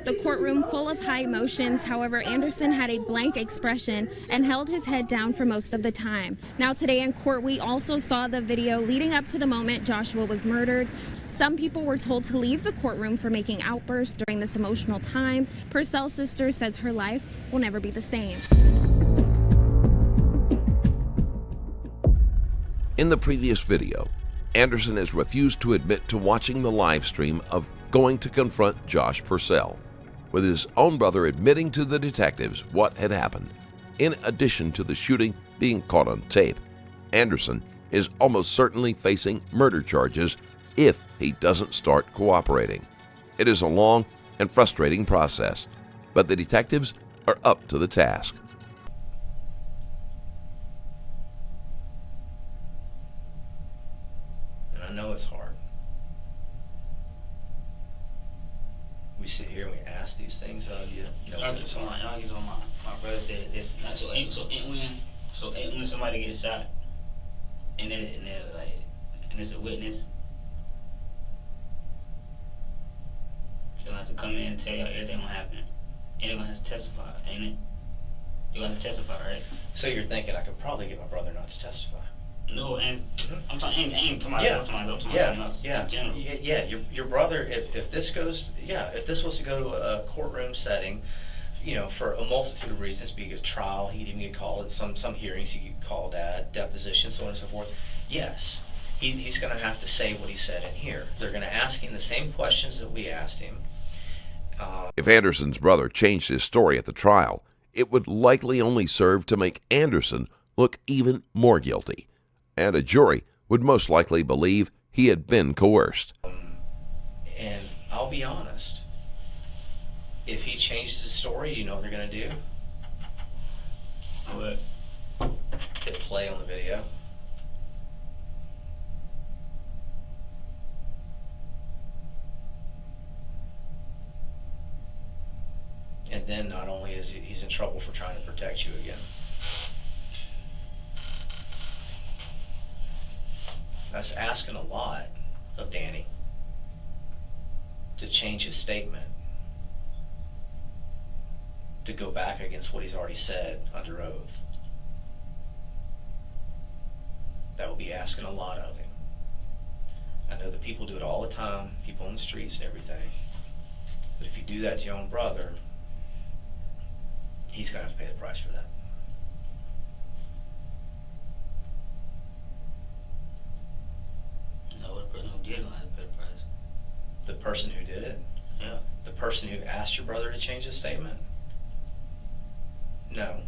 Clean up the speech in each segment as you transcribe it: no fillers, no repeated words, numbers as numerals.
the courtroom full of high emotions. However, Anderson had a blank expression and held his head down for most of the time. Now today in court, we also saw the video leading up to the moment Joshua was murdered. Some people were told to leave the courtroom for making outbursts during this emotional time. Purcell's sister says her life will never be the same. In the previous video, Anderson has refused to admit to watching the live stream of going to confront Josh Purcell, with his own brother admitting to the detectives what had happened. In addition to the shooting being caught on tape, Anderson is almost certainly facing murder charges if he doesn't start cooperating. It is a long and frustrating process, but the detectives are up to the task. And I know it's hard. We sit here and we ask these things of you. So my brother said this. When somebody gets shot, and it's a witness, you're gonna have to come in and tell y'all everything what happened, and they're gonna have to testify, ain't it? You're gonna have to testify, right? So you're thinking I could probably get my brother not to testify? No, and I'm talking. Ain't talking about something else. In general. Yeah. Your brother. If this goes, if this was to go to a courtroom setting, for a multitude of reasons, be it a trial, he'd even get called at some hearings. He get called at deposition, so on and so forth. Yes, he's going to have to say what he said in here. They're going to ask him the same questions that we asked him. If Anderson's brother changed his story at the trial, it would likely only serve to make Anderson look even more guilty, and a jury would most likely believe he had been coerced. And I'll be honest, if he changes his story, you know what they're going to do? What? Hit play on the video. And then not only is he's in trouble for trying to protect you again. That's asking a lot of Danny to change his statement, to go back against what he's already said under oath. That will be asking a lot of him. I know that people do it all the time, people on the streets and everything. But if you do that to your own brother, he's going to have to pay the price for that. So what the person who did have to pay the price? The person who did it? Yeah. The person who asked your brother to change his statement? No.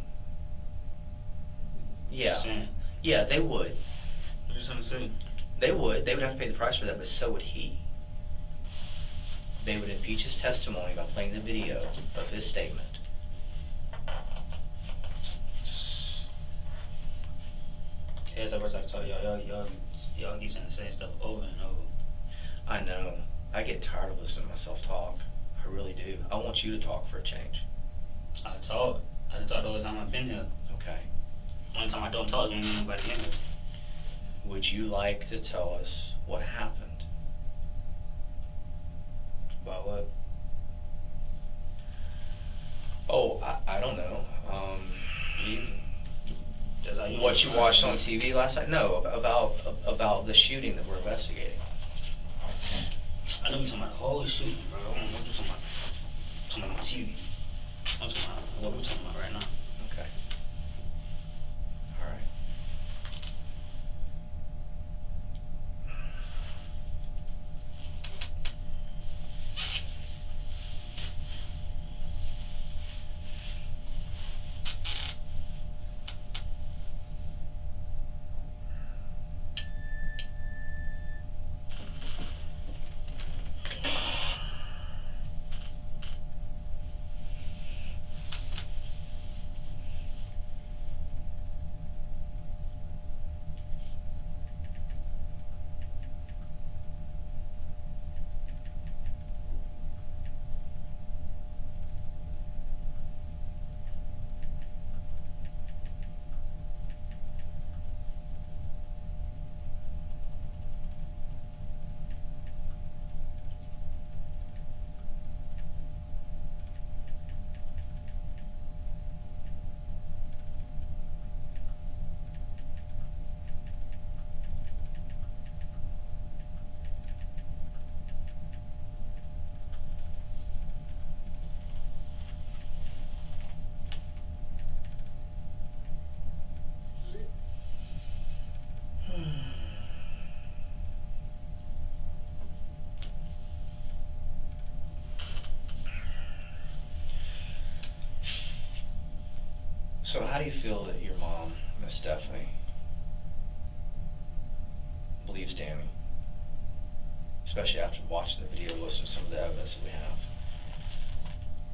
Yeah. Yeah, they would. What you trying to say? They would. They would have to pay the price for that, but so would he. They would impeach his testimony by playing the video of his statement. As I was told y'all keep saying the same stuff over and over. I know. I get tired of listening to myself talk. I really do. I want you to talk for a change. I talk the whole time I've been here. Okay. Only time I don't talk, ain't nobody in here. Would you like to tell us what happened? About what? Oh, I don't know. What you watched on TV last night? No, about the shooting that we're investigating. I know you're talking about the whole shooting, bro. I don't know what you're talking about. I'm talking about TV. I'm talking about what we're talking about right now. Okay. All right. So how do you feel that your mom, Miss Stephanie, believes Danny? Especially after watching the video, listening to some of the evidence that we have.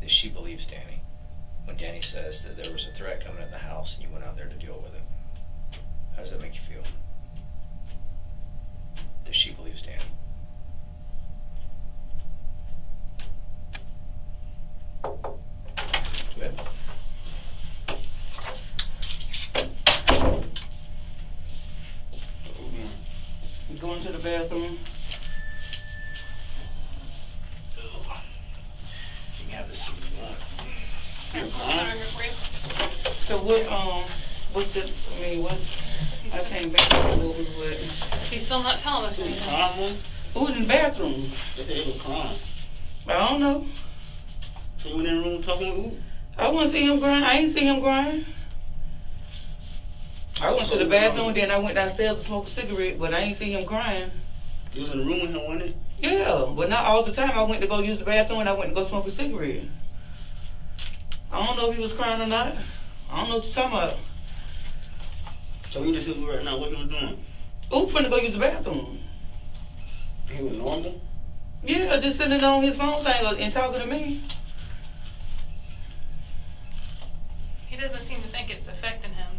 That she believes Danny. When Danny says that there was a threat coming in the house and you went out there to deal with it. How does that make you feel? That she believes Danny. Go ahead. You going to the bathroom? You can have this if you want. So what's the, I mean, what, I came back to what was what? He's still not telling us anything. Who was in the bathroom? They said it was calm. I don't know. So you went in the room talking with who? I wouldn't see him crying. I ain't see him crying. I went to the bathroom, then I went downstairs to smoke a cigarette, but I ain't see him crying. You was in the room with him, wasn't it? Yeah, but not all the time. I went to go use the bathroom and I went to go smoke a cigarette. I don't know if he was crying or not. I don't know what you're talking about. So you just right now, what you was doing? Who finna go use the bathroom? He was normal? Yeah, just sitting on his phone thing and talking to me. He doesn't seem to think it's affecting him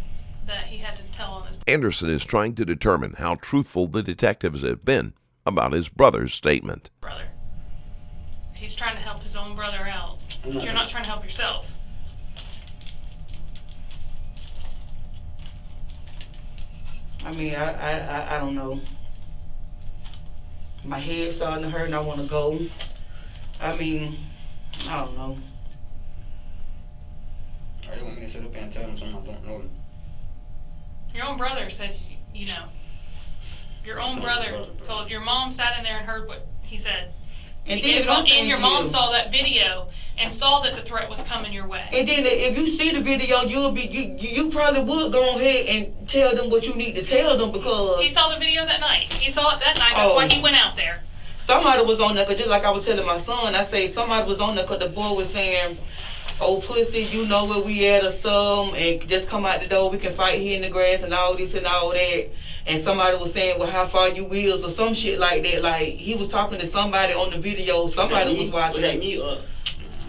that he had to tell on his Anderson is trying to determine how truthful the detectives have been about his brother's statement. brother. He's trying to help his own brother out. You're not trying to help yourself. I mean, I don't know. My head's starting to hurt and I want to go. I mean, I don't know. I didn't want me to sit up and tell him something I don't know. Your own brother said, you know. Your own brother told, your mom sat in there and heard what he said. And And your mom saw that video and saw that the threat was coming your way. And then if you see the video, you probably would go ahead and tell them what you need to tell them because He saw the video that night. He saw it that night. That's why he went out there. somebody was on there. Cause just like I was telling my son, I say somebody was on there because the boy was saying, "Oh pussy, you know where we at or something, and just come out the door. We can fight here in the grass and all this and all that." And somebody was saying, "Well, how far you wheels?" or some shit like that. Like he was talking to somebody on the video. Somebody was watching. Was that me or?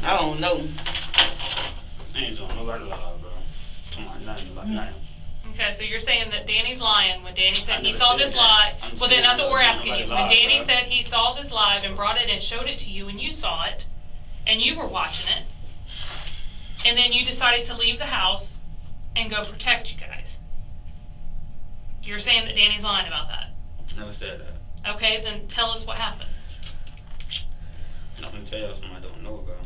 I don't know. I ain't telling nobody lie, bro. Come on, nothing about nothing. Okay, so you're saying that Danny's lying when Danny said I he never saw said this that. live. I'm Well, saying then that's what we're asking nobody you. When lied, Danny bro. said he saw this live and brought it and showed it to you and you saw it and you were watching it and then you decided to leave the house and go protect you guys. You're saying that Danny's lying about that. Never said that. Okay, then tell us what happened. I'm not gonna tell you something I don't know about.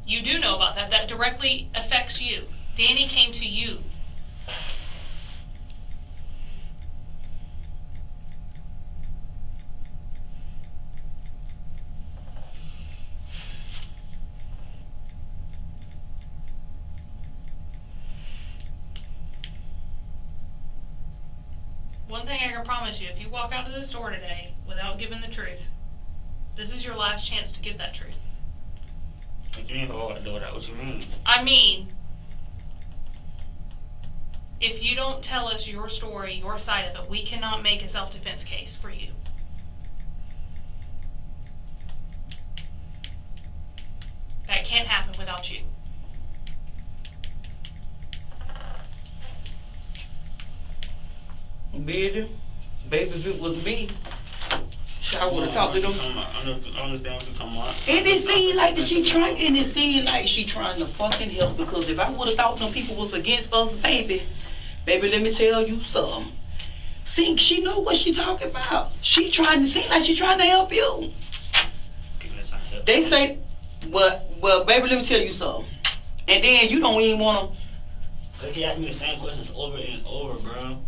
You do know about that. That directly affects you. Danny came to you. One thing I can promise you, if you walk out of this door today without giving the truth, this is your last chance to give that truth. What you mean if I walk out the door? That what you mean? I mean, if you don't tell us your story, your side of it, we cannot make a self-defense case for you. That can't happen without you. Baby, if it was me, I would have talked to them. I understand what you're talking about. And it seemed like she trying to fucking help because if I would have thought them people was against us, baby, let me tell you something. See, she know what she talking about. She trying to seem like she trying to help you. They say, well, baby, let me tell you something. And then you don't even wanna. Cause he asked me the same questions over and over, bro.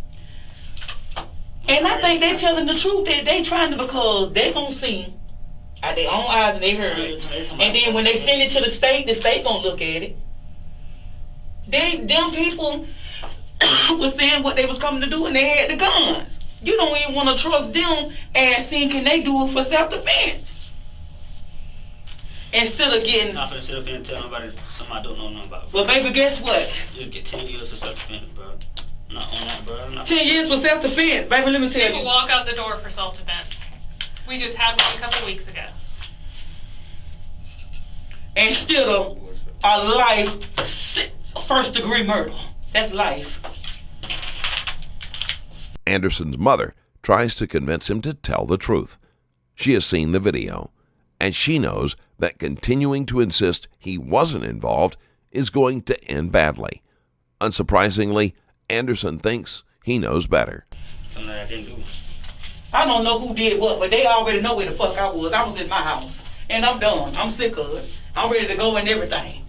And I think they telling the truth that they trying to because they gonna see out their own eyes and they heard it. And then when they send it to the state gonna look at it. Them people was saying what they was coming to do and they had the guns. You don't even want to trust them and seeing can they do it for self-defense. Instead of getting. I'm not finna sit up here and tell nobody something I don't know nothing about. Well, baby, guess what? You get 10 years for self-defense, bro. Not on that, bro. I'm not 10 years for self-defense. Baby, let me tell People you. walk out the door for self-defense. We just had one a couple weeks ago. Instead of a life first-degree murder. That's life. Anderson's mother tries to convince him to tell the truth. She has seen the video, and she knows that continuing to insist he wasn't involved is going to end badly. Unsurprisingly, Anderson thinks he knows better. something that I didn't do. I don't know who did what, but they already know where the fuck I was. I was in my house. And I'm done. I'm sick of it. I'm ready to go and everything.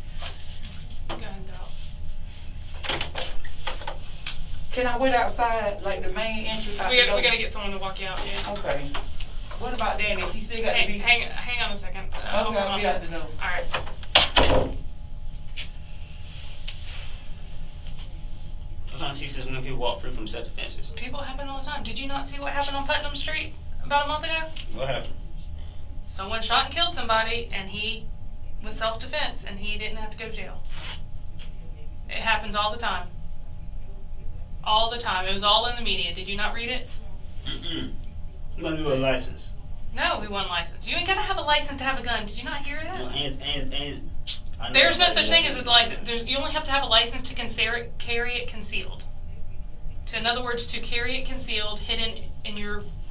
Guns out. Can I wait outside, like the main entrance? We gotta get someone to walk you out, yeah. Okay. What about Danny? He still got to be... Hang on a second. Okay, I'll be out the door. Alright. Sometimes she says when people walk free from self-defenses. People happen all the time. Did you not see what happened on Putnam Street about a month ago? What happened? Someone shot and killed somebody, and he was self-defense, and he didn't have to go to jail. It happens all the time. All the time. It was all in the media. Did you not read it? Mm-mm. You want to do a license? No, we want a license. You ain't gotta have a license to have a gun. Did you not hear that? No, and I know There's no that, such yeah. thing as a license. You only have to have a license to carry it concealed. In other words, to carry it concealed, hidden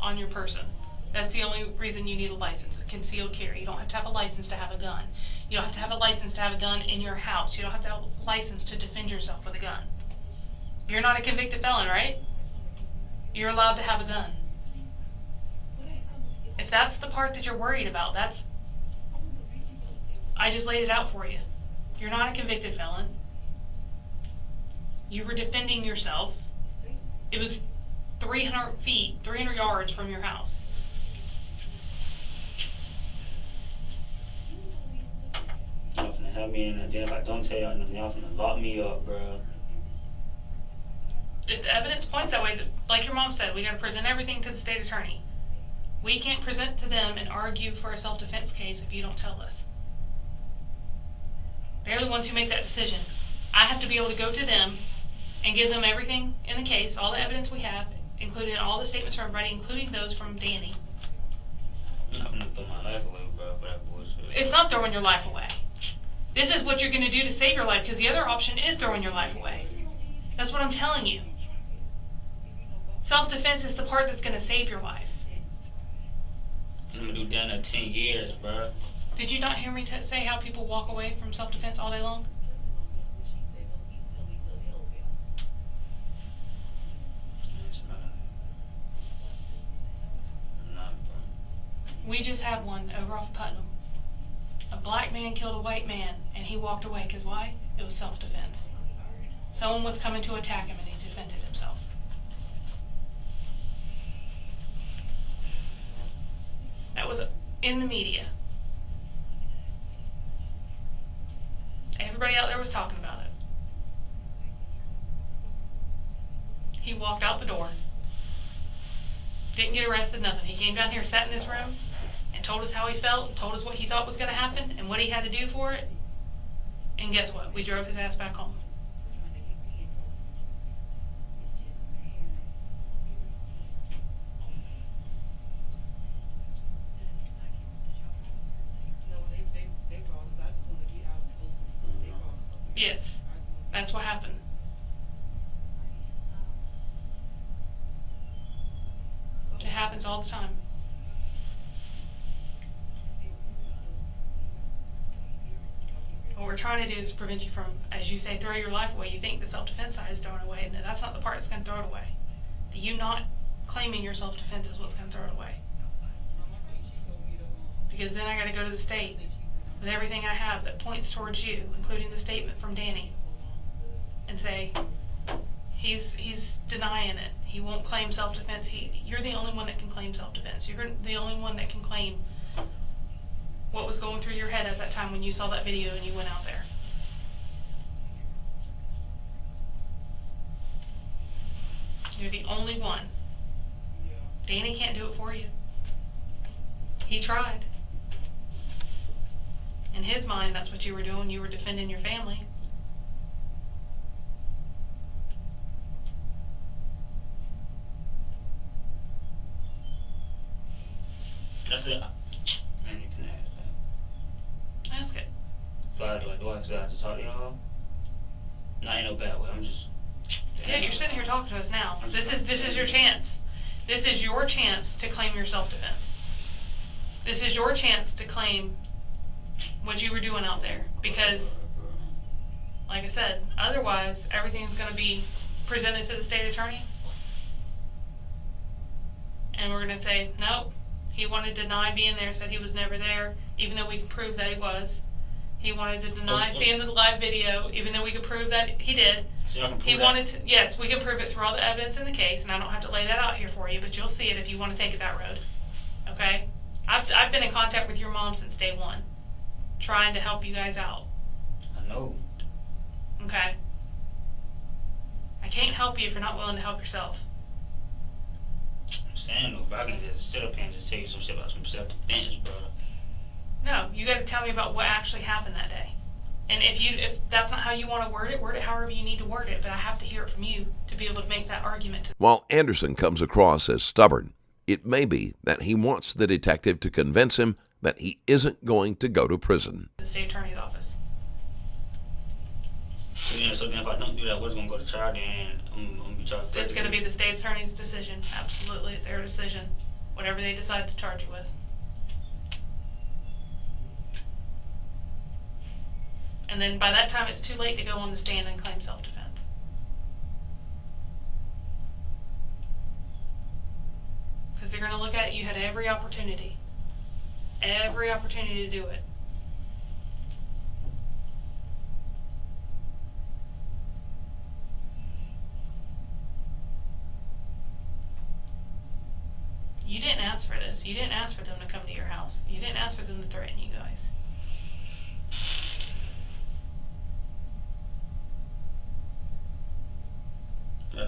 on your person. That's the only reason you need a license, a concealed carry. You don't have to have a license to have a gun. You don't have to have a license to have a gun in your house. You don't have to have a license to defend yourself with a gun. You're not a convicted felon, right? You're allowed to have a gun. If that's the part that you're worried about, I just laid it out for you. You're not a convicted felon. You were defending yourself. It was 300 feet, 300 yards from your house. Y'all finna have me in there, jail. If I don't tell y'all nothing, y'all finna lock me up, bro. If the evidence points that way, like your mom said, we gotta present everything to the state attorney. We can't present to them and argue for a self-defense case if you don't tell us. They're the ones who make that decision. I have to be able to go to them and give them everything in the case, all the evidence we have, including all the statements from everybody, including those from Danny. I'm not gonna throw my life away, bro, for that bullshit. It's not throwing your life away. This is what you're gonna do to save your life, because the other option is throwing your life away. That's what I'm telling you. Self-defense is the part that's gonna save your life. I'm gonna do down to 10 years, bro. Did you not hear me say how people walk away from self-defense all day long? It's not, bro. We just had one over off Putnam. A black man killed a white man, and he walked away, because why? It was self-defense. Someone was coming to attack him, and he defended himself. That was in the media. Everybody out there was talking about it. He walked out the door. Didn't get arrested, nothing. He came down here, sat in this room, and told us how he felt, told us what he thought was going to happen, and what he had to do for it. And guess what? We drove his ass back home. Yes, that's what happened. It happens all the time. What we're trying to do is prevent you from, as you say, throw your life away. You think the self-defense side is throwing away. No, that's not the part that's going to throw it away. You not claiming your self-defense is what's going to throw it away. Because then I got to go to the state with everything I have that points towards you, including the statement from Danny, and say, he's denying it. He won't claim self-defense. You're the only one that can claim self-defense. You're the only one that can claim what was going through your head at that time when you saw that video and you went out there. You're the only one. Danny can't do it for you. He tried. In his mind, that's what you were doing. You were defending your family. That's it. Man, you can ask that. Ask it. Do I have to talk to y'all? Not in no bad way. I'm just. Yeah, you're sitting here talking to us now. This is your chance. This is your chance to claim your self-defense. This is your chance to claim what you were doing out there. Because, like I said, otherwise everything's going to be presented to the state attorney. And we're going to say, nope, he wanted to deny being there, said he was never there, even though we can prove that he was. He wanted to deny seeing the live video, even though we could prove that he did. So y'all can prove He that? wanted to, yes, we can prove it through all the evidence in the case, and I don't have to lay that out here for you, but you'll see it if you want to take it that road. Okay? I've been in contact with your mom since day one, trying to help you guys out. I know. Okay? I can't help you if you're not willing to help yourself. I'm saying though, bro, I can just sit up here and just tell you some shit about some self-defense, bro. No, you got to tell me about what actually happened that day. And if that's not how you want to word it however you need to word it, but I have to hear it from you to be able to make that argument. While Anderson comes across as stubborn, it may be that he wants the detective to convince him that he isn't going to go to prison. The state attorney's office. So then if I don't do that, what's gonna go to trial? Then I'm gonna be charged. It's going to be the state attorney's decision. Absolutely, it's their decision. Whatever they decide to charge you with. And then by that time, it's too late to go on the stand and claim self-defense. Because they're going to look at it, you had every opportunity to do it. You didn't ask for this. You didn't ask for them to come to your house. You didn't ask for them to threaten you guys.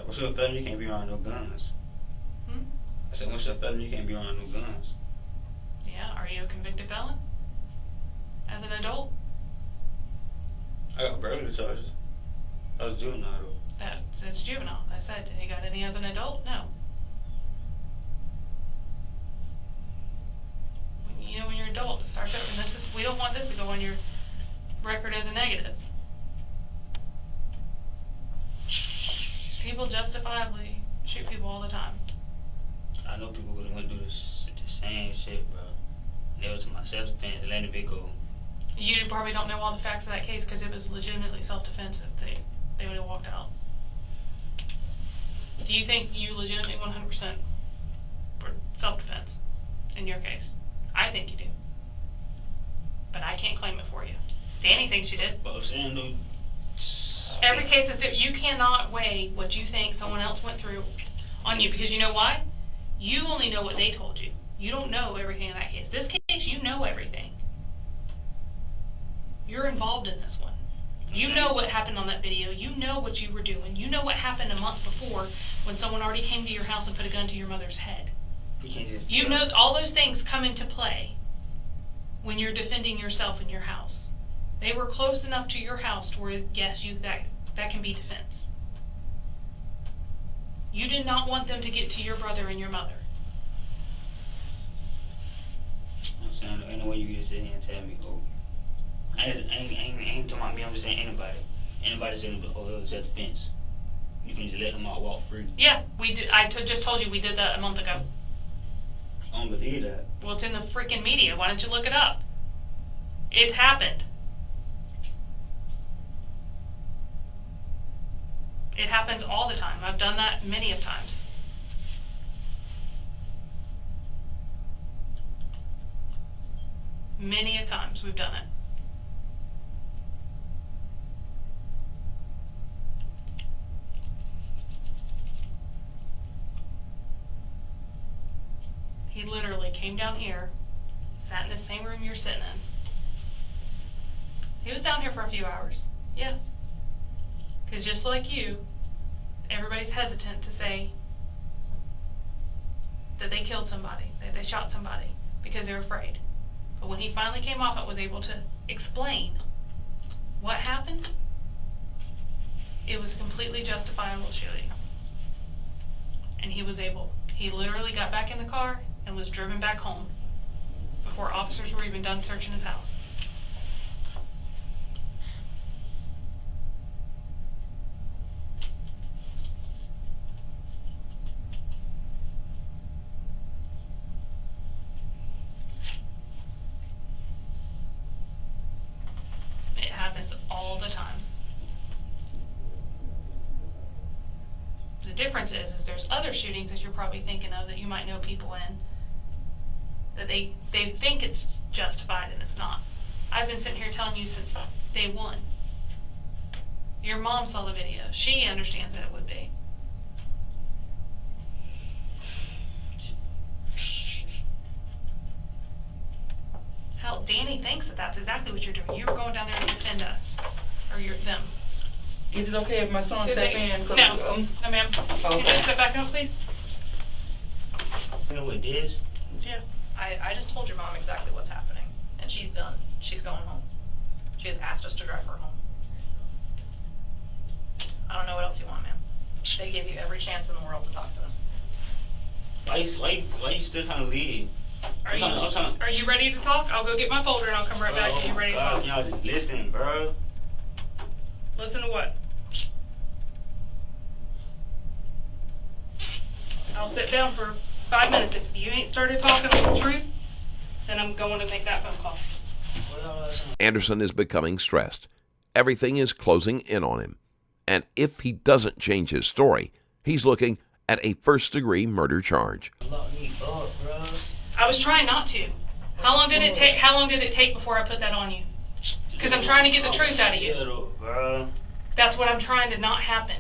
What's your felony? You can't be around no guns. I said, what's your felony? You can't be around no guns. Yeah, are you a convicted felon? As an adult? I got burglary charges. I was juvenile though. It's juvenile. I said, you got any as an adult? No. When you're an adult, it starts out, and we don't want this to go on your record as a negative. People justifiably shoot people all the time. I know people who went through the same shit, bro. They was to my self-defense, letting it go. You probably don't know all the facts of that case because it was legitimately self-defense if they would have walked out. Do you think you legitimately 100% were self-defense in your case? I think you do. But I can't claim it for you. Danny thinks you did. But I'm saying though, every case is different. You cannot weigh what you think someone else went through on you because you know why? You only know what they told you. You don't know everything in that case. This case, you know everything. You're involved in this one. You know what happened on that video. You know what you were doing. You know what happened a month before when someone already came to your house and put a gun to your mother's head. You know all those things come into play when you're defending yourself in your house. They were close enough to your house to where, yes, that can be defense. You did not want them to get to your brother and your mother. I'm saying, ain't no way you can sit here and tell me, oh, I ain't talking about me, I'm just saying anybody. Anybody saying, oh, it was self-defense. You can just let them all walk free. Yeah, we did. Just told you we did that a month ago. I don't believe that. Well, it's in the freaking media. Why don't you look it up? It happened. It happens all the time. I've done that many of times. Many of times we've done it. He literally came down here, sat in the same room you're sitting in. He was down here for a few hours. Yeah. Because just like you, everybody's hesitant to say that they killed somebody, that they shot somebody, because they're afraid. But when he finally came off and was able to explain what happened, it was a completely justifiable shooting. And he literally got back in the car and was driven back home before officers were even done searching his house. It happens all the time. The difference is there's other shootings that you're probably thinking of that you might know people in that they think it's justified and it's not. I've been sitting here telling you since day one. Your mom saw the video. She understands that it would be. Hell, Danny thinks that that's exactly what you're doing. You were going down there to defend us. Or them. Is it okay if my son step in? No, no ma'am. Can you just step back now, please? You know what it is? Yeah. I just told your mom exactly what's happening, and she's done. She's going home. She has asked us to drive her home. I don't know what else you want, ma'am. They gave you every chance in the world to talk to them. Why you still trying to leave? Are you ready to talk? I'll go get my folder and I'll come right back to you ready to talk. Y'all just listen, bro. Listen to what? I'll sit down for 5 minutes. If you ain't started talking the truth, then I'm going to make that phone call. Anderson is becoming stressed. Everything is closing in on him. And if he doesn't change his story, he's looking at a first-degree murder charge. Lock me up, bro. I was trying not to. How long did it take before I put that on you? Because I'm trying to get the truth out of you. Bro. That's what I'm trying to not happen.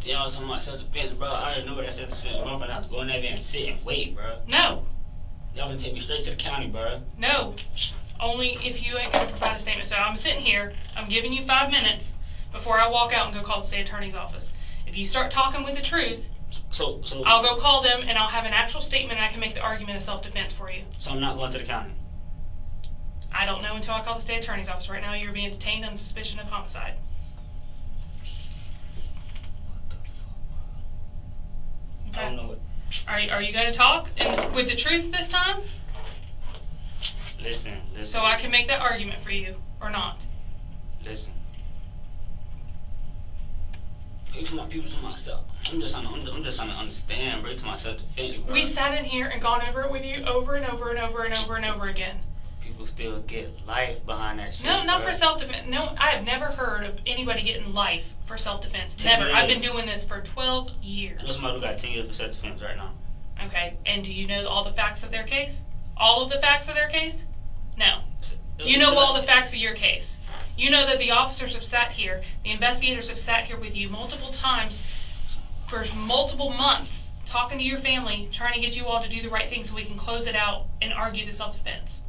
Y'all talking about self-defense, bro. I already know what that self-defense is. I'm gonna have to go in there and sit and wait, bro. No. Y'all gonna take me straight to the county, bro. No. Only if you ain't gonna provide a statement. So I'm sitting here, I'm giving you 5 minutes before I walk out and go call the state attorney's office. If you start talking with the truth, So I'll go call them and I'll have an actual statement and I can make the argument of self-defense for you. So I'm not going to the county. I don't know until I call the state attorney's office. Right now you're being detained on suspicion of homicide. I don't know what. Are you going to talk with the truth this time? Listen. So I can make that argument for you, or not? Listen. You to my people, to myself. I'm just trying to understand, bro. To my self-defense, bro. We sat in here and gone over it with you over and over and over and over and over again. People still get life behind that shit. No, not bro. for self-defense. No, I have never heard of anybody getting life for self-defense. Never. I've been doing this for 12 years. I know somebody who got 10 years for self-defense right now. Okay, and do you know all the facts of their case? All of the facts of their case? No. You know all the facts of your case. You know that the officers have sat here, the investigators have sat here with you multiple times for multiple months, talking to your family, trying to get you all to do the right thing so we can close it out and argue the self-defense.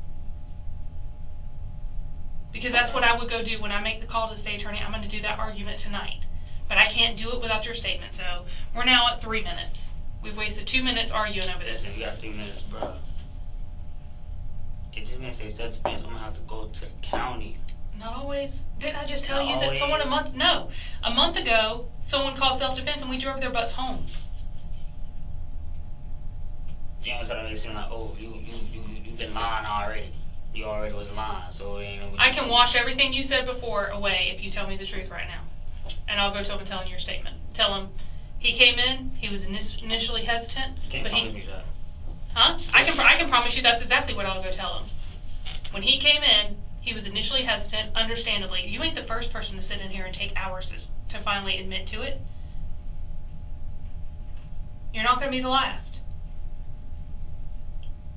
Because that's what I would go do when I make the call to the state attorney. I'm going to do that argument tonight. But I can't do it without your statement. So we're now at 3 minutes. We've wasted 2 minutes arguing over this. Listen, you got 3 minutes, bro. If this man says self-defense, I'm going to have to go to the county. Not always. Didn't I just tell Not you that always. someone a month ago, someone called self-defense and we drove their butts home. You know, trying to make it seem like, oh, you've been lying already. You already was lying, so it ain't. I can wash everything you said before away if you tell me the truth right now. And I'll go to him and tell him your statement. Tell him he came in, he was initially hesitant, You can't but promise me that. Huh? I can promise you that's exactly what I'll go tell him. When he came in, he was initially hesitant, understandably. You ain't the first person to sit in here and take hours to finally admit to it. You're not going to be the last.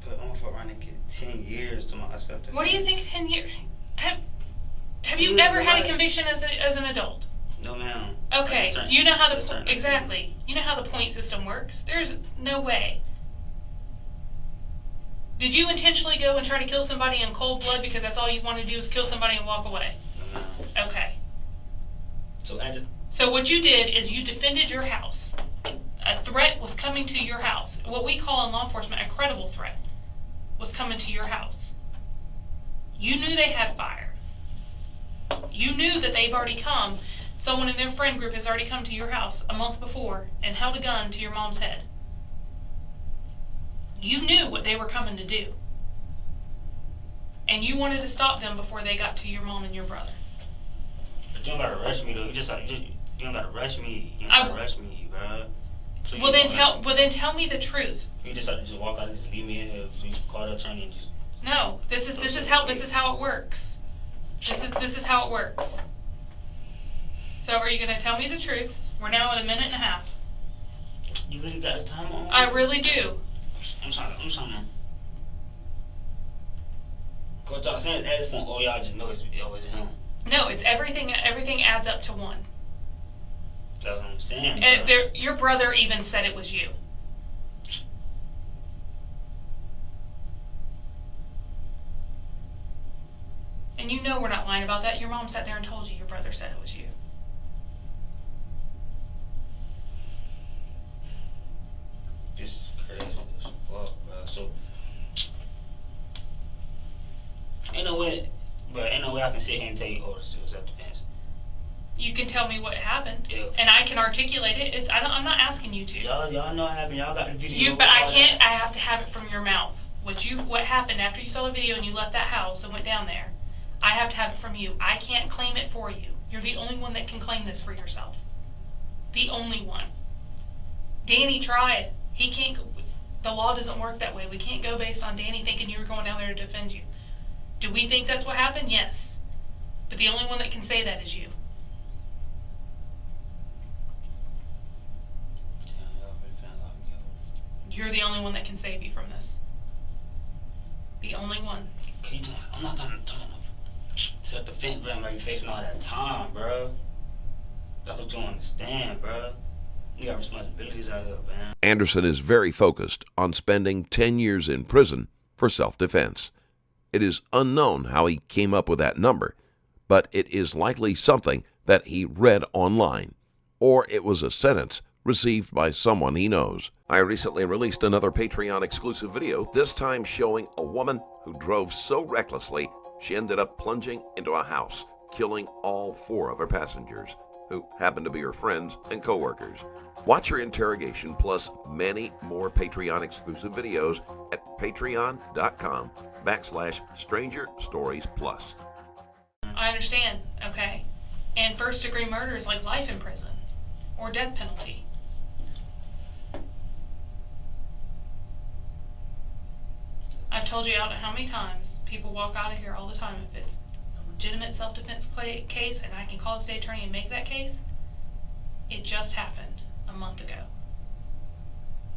But I'm for around to get 10 years to my self-defense. What do you think 10 years? Have you ever had a conviction as an adult? No, ma'am. Okay. You know how exactly. You know how the point system works. There's no way. Did you intentionally go and try to kill somebody in cold blood because that's all you want to do is kill somebody and walk away? No, ma'am. Okay. So what you did is you defended your house. A threat was coming to your house. What we call in law enforcement a credible threat was coming to your house. You knew they had fire. You knew that they've already come. Someone in their friend group has already come to your house a month before and held a gun to your mom's head. You knew what they were coming to do. And you wanted to stop them before they got to your mom and your brother. But you don't gotta rush me though. You don't gotta rush me. You don't gotta rush me, bro. So well then tell me the truth. You just have to just walk out and just leave me in here. You call the attorney and just. No, this is how it works. This is how it works. So are you gonna tell me the truth? We're now at a minute and a half. You really got the time on? I really do. I'm sorry. Cause y'all saying at this point, oh y'all just know it's always him. No, it's everything adds up to one. That's what I'm saying. Your brother even said it was you. And you know we're not lying about that. Your mom sat there and told you your brother said it was you. This is crazy as fuck, bro. So ain't no way I can sit here and tell you, oh, it's self-defense. You can tell me what happened, Yeah. and I can articulate it. I'm not asking you to. Y'all know what happened. Y'all got the video. But I can't. I have to have it from your mouth. What happened after you saw the video and you left that house and went down there? I have to have it from you. I can't claim it for you. You're the only one that can claim this for yourself. The only one. Danny tried. He can't. The law doesn't work that way. We can't go based on Danny thinking you were going down there to defend you. Do we think that's what happened? Yes. But the only one that can say that is you. You're the only one that can save you from this. The only one. I'm not talking self-defense, bro. I'm like facing all that time, bro. That's what you don't understand, bro. You got responsibilities out here, man. Anderson is very focused on spending 10 years in prison for self-defense. It is unknown how he came up with that number, but it is likely something that he read online, or it was a sentence received by someone he knows. I recently released another Patreon exclusive video, this time showing a woman who drove so recklessly she ended up plunging into a house, killing all 4 of her passengers, who happened to be her friends and co-workers. Watch her interrogation plus many more Patreon exclusive videos at patreon.com/Stranger Stories Plus. I understand, okay? And first-degree murder is like life in prison or death penalty. I've told you out how many times people walk out of here all the time if it's a legitimate self-defense case and I can call the state attorney and make that case. It just happened a month ago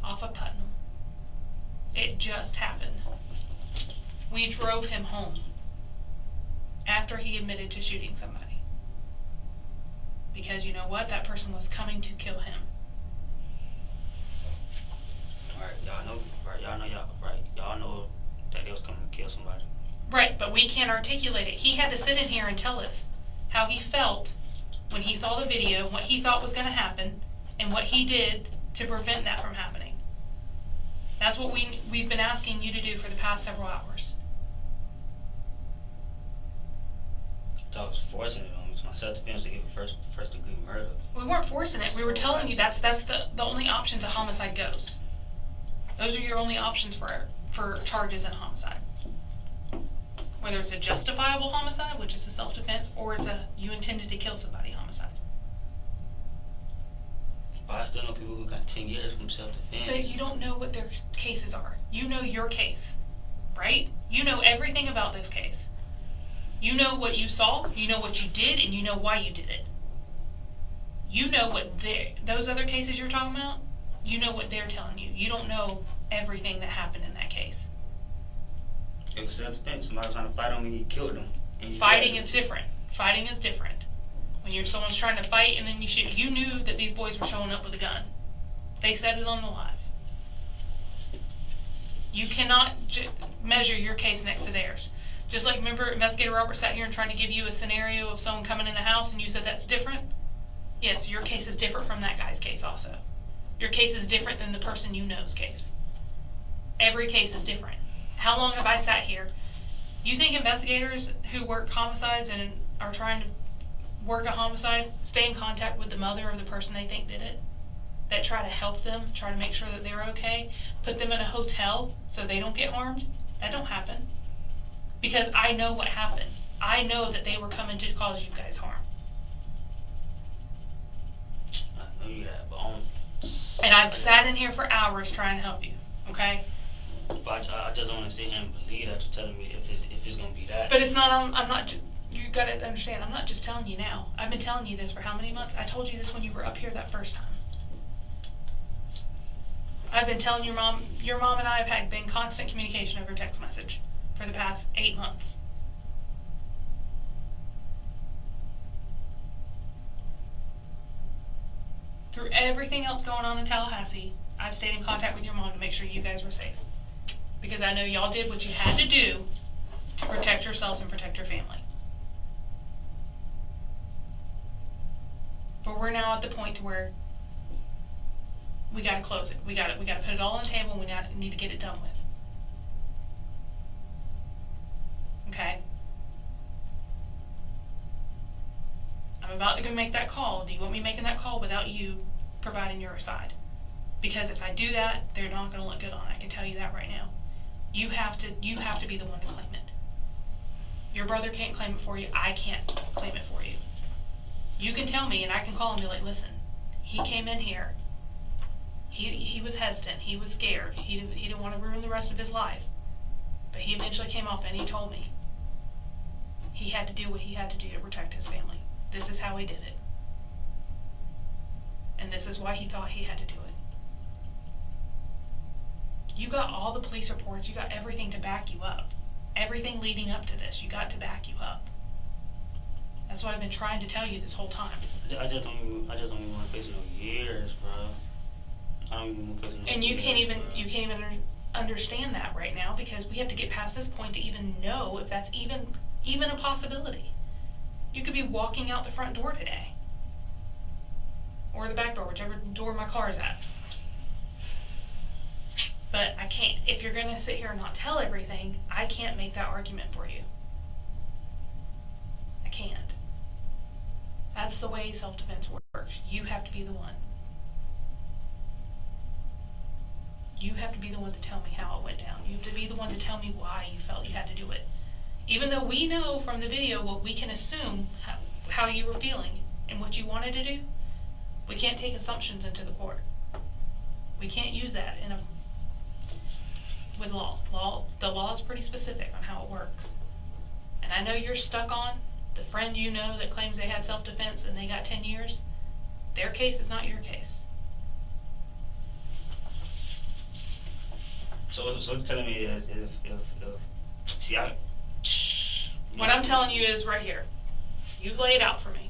off of Putnam. It just happened. We drove him home after he admitted to shooting somebody. Because you know what? That person was coming to kill him. Y'all know that they was coming to kill somebody. Right, but we can't articulate it. He had to sit in here and tell us how he felt when he saw the video, what he thought was going to happen, and what he did to prevent that from happening. That's what we've been asking you to do for the past several hours. I was forcing it on me. It's my self-defense to give a first degree murder. We weren't forcing it. We were telling you that's the only option to homicide goes. Those are your only options for charges in a homicide. Whether it's a justifiable homicide, which is a self-defense, or it's a you intended to kill somebody homicide. But I still know people who got 10 years from self-defense. But you don't know what their cases are. You know your case, right? You know everything about this case. You know what you saw, you know what you did, and you know why you did it. You know what those other cases you're talking about, you know what they're telling you. You don't know everything that happened in that case. It was self-defense. Somebody was trying to fight on me, he killed them. Fighting is different. Fighting is different. When someone's trying to fight and then you shoot, you knew that these boys were showing up with a gun. They said it on the live. You cannot measure your case next to theirs. Just like, remember, Investigator Robert sat here and trying to give you a scenario of someone coming in the house and you said that's different? Yes, your case is different from that guy's case also. Your case is different than the person you know's case. Every case is different. How long have I sat here? You think investigators who work homicides and are trying to work a homicide stay in contact with the mother of the person they think did it? That try to help them, try to make sure that they're okay, put them in a hotel so they don't get harmed? That don't happen. Because I know what happened. I know that they were coming to cause you guys harm. I know you have, but And I've sat in here for hours trying to help you, okay? But I just don't want to sit here and believe that you're telling me if it's gonna be that. But it's not, I'm not, you gotta understand, I'm not just telling you now. I've been telling you this for how many months? I told you this when you were up here that first time. I've been telling your mom and I have been constant communication over text message for the past 8 months. Through everything else going on in Tallahassee, I've stayed in contact with your mom to make sure you guys were safe. Because I know y'all did what you had to do to protect yourselves and protect your family. But we're now at the point to where we gotta close it. We gotta put it all on the table and we need to get it done with. Okay? I'm about to go make that call. Do you want me making that call without you providing your side? Because if I do that, they're not gonna look good on it. I can tell you that right now. You have to be the one to claim it. Your brother can't claim it for you. I can't claim it for you. You can tell me and I can call and be like, listen, he came in here. He was hesitant. He was scared. He didn't want to ruin the rest of his life. But he eventually came off and he told me he had to do what he had to do to protect his family. This is how he did it. And this is why he thought he had to do it. You got all the police reports. You got everything to back you up. Everything leading up to this, you got to back you up. That's what I've been trying to tell you this whole time. I just don't even want to face it no years, bro. I don't even want to face it no And you years, can't even bro. understand that right now because we have to get past this point to even know if that's even a possibility. You could be walking out the front door today. Or the back door, whichever door my car is at. But I can't, if you're going to sit here and not tell everything, I can't make that argument for you. I can't. That's the way self-defense works. You have to be the one. You have to be the one to tell me how it went down. You have to be the one to tell me why you felt you had to do it. Even though we know from the video what we can assume how you were feeling and what you wanted to do, we can't take assumptions into the court. We can't use that with law. The law is pretty specific on how it works. And I know you're stuck on the friend you know that claims they had self-defense and they got 10 years. Their case is not your case. So you're telling me What I'm telling you is right here. You lay it out for me.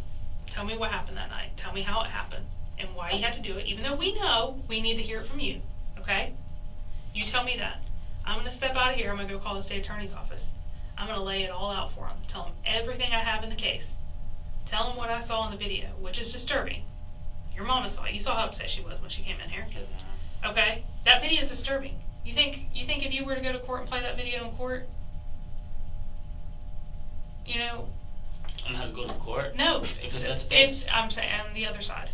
Tell me what happened that night. Tell me how it happened and why you had to do it, even though we know we need to hear it from you. Okay? You tell me that. I'm going to step out of here. I'm going to go call the state attorney's office. I'm going to lay it all out for them. Tell them everything I have in the case. Tell them what I saw in the video, which is disturbing. Your mama saw it. You saw how upset she was when she came in here. Okay? That video is disturbing. You think if you were to go to court and play that video in court, you know? I'm gonna have to go to court? No. If it's self-defense? I'm saying on the other side.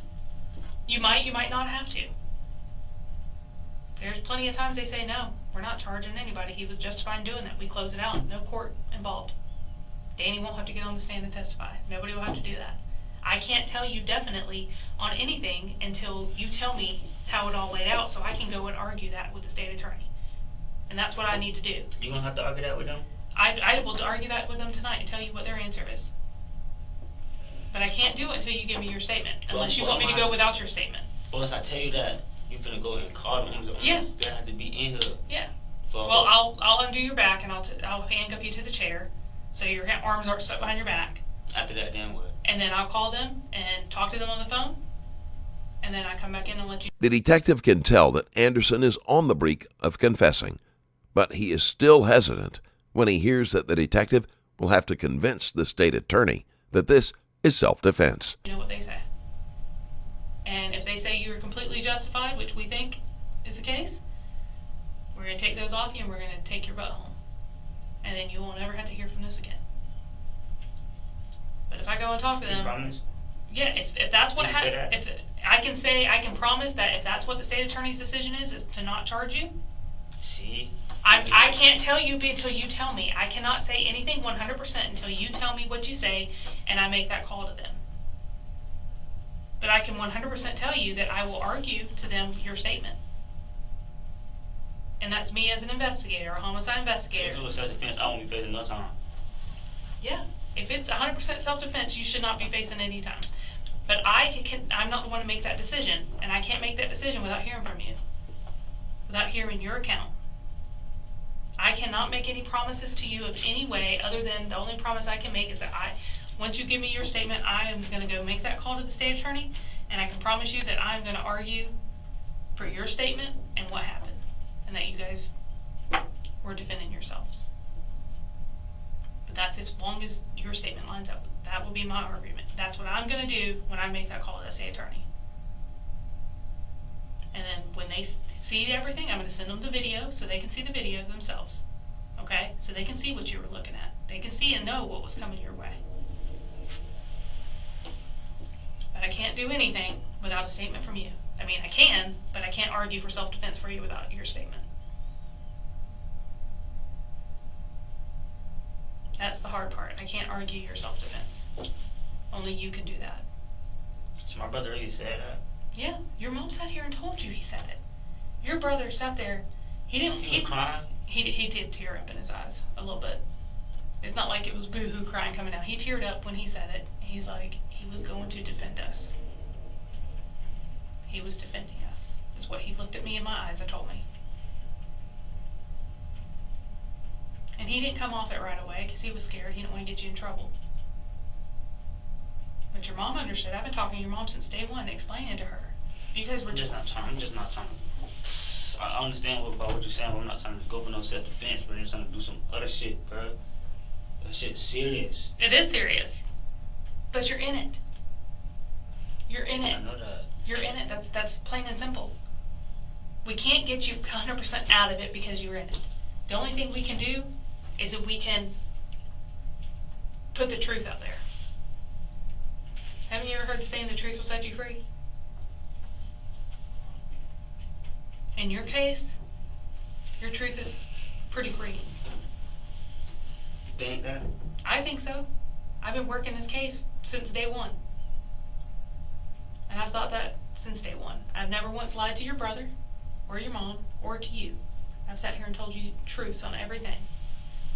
You might not have to. There's plenty of times they say, no, we're not charging anybody. He was justified in doing that. We close it out. No court involved. Danny won't have to get on the stand and testify. Nobody will have to do that. I can't tell you definitely on anything until you tell me how it all laid out so I can go and argue that with the state attorney. And that's what I need to do. You gonna have to argue that with them? I will argue that with them tonight and tell you what their answer is. But I can't do it until you give me your statement, unless you want me to go without your statement. Once I tell you that, you're gonna go and call them. Yes. They have to be in here. Yeah. Well, I'll undo your back and I'll handcuff you to the chair, so your arms aren't stuck behind your back. After that, then what? And then I'll call them and talk to them on the phone, and then I come back in and let you. The detective can tell that Anderson is on the brink of confessing, but he is still hesitant when he hears that the detective will have to convince the state attorney that this is self-defense. You know what they say. And if they say you're completely justified, which we think is the case, we're going to take those off you and we're going to take your butt home. and then you won't ever have to hear from this again. But if I go and talk to You them, promise? yeah, if that's what Did you say that? if I can promise that if that's what the state attorney's decision is to not charge you. See? I can't tell you until you tell me. I cannot say anything 100% until you tell me what you say and I make that call to them. But I can 100% tell you that I will argue to them your statement. And that's me as an investigator, a homicide investigator. If it was self-defense, I won't be facing no time. Yeah, if it's 100% self-defense, you should not be facing any time. But I'm not the one to make that decision, and I can't make that decision without hearing from you, without hearing your account. I cannot make any promises to you of any way other than the only promise I can make is that once you give me your statement, I am going to go make that call to the state attorney, and I can promise you that I'm going to argue for your statement and what happened, and that you guys were defending yourselves. But that's as long as your statement lines up. That will be my argument. That's what I'm going to do when I make that call to the state attorney. And then when they see everything, I'm going to send them the video so they can see the video themselves. Okay? So they can see what you were looking at. They can see and know what was coming your way. But I can't do anything without a statement from you. I mean, I can, but I can't argue for self-defense for you without your statement. That's the hard part. I can't argue your self-defense. Only you can do that. So my brother really said that? Yeah, your mom sat here and told you he said it. Your brother sat there. He was crying? He did tear up in his eyes a little bit. It's not like it was boo-hoo crying coming out. He teared up when he said it. He's like, he was going to defend us. He was defending us. That's what he looked at me in my eyes and told me. And he didn't come off it right away because he was scared. He didn't want to get you in trouble. But your mom understood. I've been talking to your mom since day one, explaining to her. You guys were I'm just not trying to. I understand about what you're saying, but I'm not trying to go for no self-defense, but I'm trying to do some other shit, bro. That shit's serious. It is serious. But you're in it. You're in it. I know that. You're in it. That's plain and simple. We can't get you 100% out of it because you're in it. The only thing we can do is if we can put the truth out there. Haven't you ever heard the saying, the truth will set you free? In your case, your truth is pretty free. You think that? I think so. I've been working this case since day one. And I've thought that since day one. I've never once lied to your brother, or your mom, or to you. I've sat here and told you truths on everything.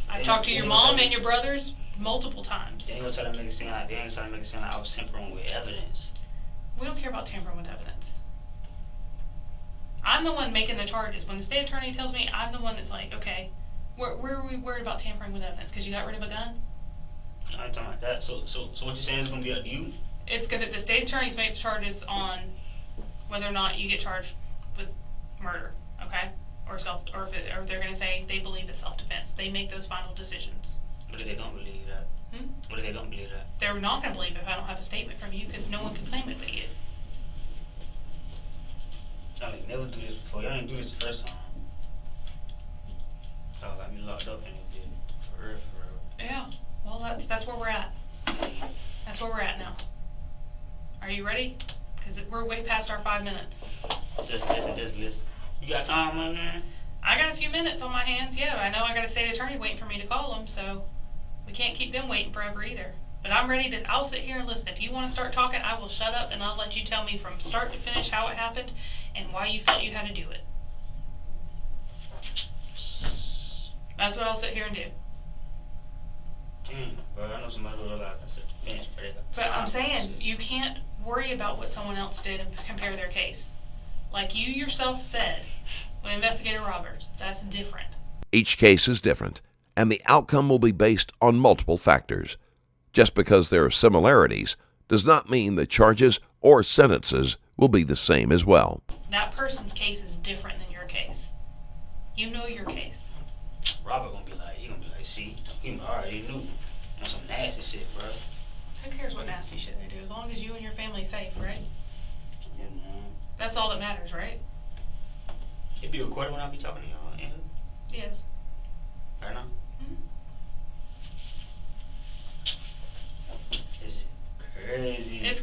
I've talked to your mom and your brothers multiple times. They ain't gonna try to make it seem like I was tampering with evidence. We don't care about tampering with evidence. I'm the one making the charges. When the state attorney tells me, I'm the one that's like, okay, where are we worried about tampering with evidence? Because you got rid of a gun? I ain't talking about that. So what you're saying is gonna be up to you? The state attorneys make the charges on whether or not you get charged with murder, okay? Or if they're gonna say they believe it's self-defense. They make those final decisions. What if they don't believe that? What if they don't believe that? They're not gonna believe it if I don't have a statement from you, because no one can claim it but you. I mean, never do this before. Y'all didn't do this the first time. Y'all got me locked up in it, dude. For real. Yeah. Well, that's where we're at. That's where we're at now. Are you ready? Because we're way past our 5 minutes. Just listen. You got time, my man? I got a few minutes on my hands, yeah. I know I got a state attorney waiting for me to call them, so we can't keep them waiting forever either. But I'm ready to, I'll sit here and listen. If you want to start talking, I will shut up and I'll let you tell me from start to finish how it happened and why you felt you had to do it. That's what I'll sit here and do. Bro, I know somebody who like I said, finish, but I'm saying, you can't worry about what someone else did and compare their case. Like you yourself said, with Investigator Roberts, that's different. Each case is different, and the outcome will be based on multiple factors. Just because there are similarities does not mean the charges or sentences will be the same as well. That person's case is different than your case. You know your case. Robert gonna be like, see, he already knew. On some nasty shit, bro. Who cares what nasty shit they do, as long as you and your family's safe, right? Yeah, man. That's all that matters, right? It be recorded when I be talking to y'all, Yes. Right now? Mm-hmm.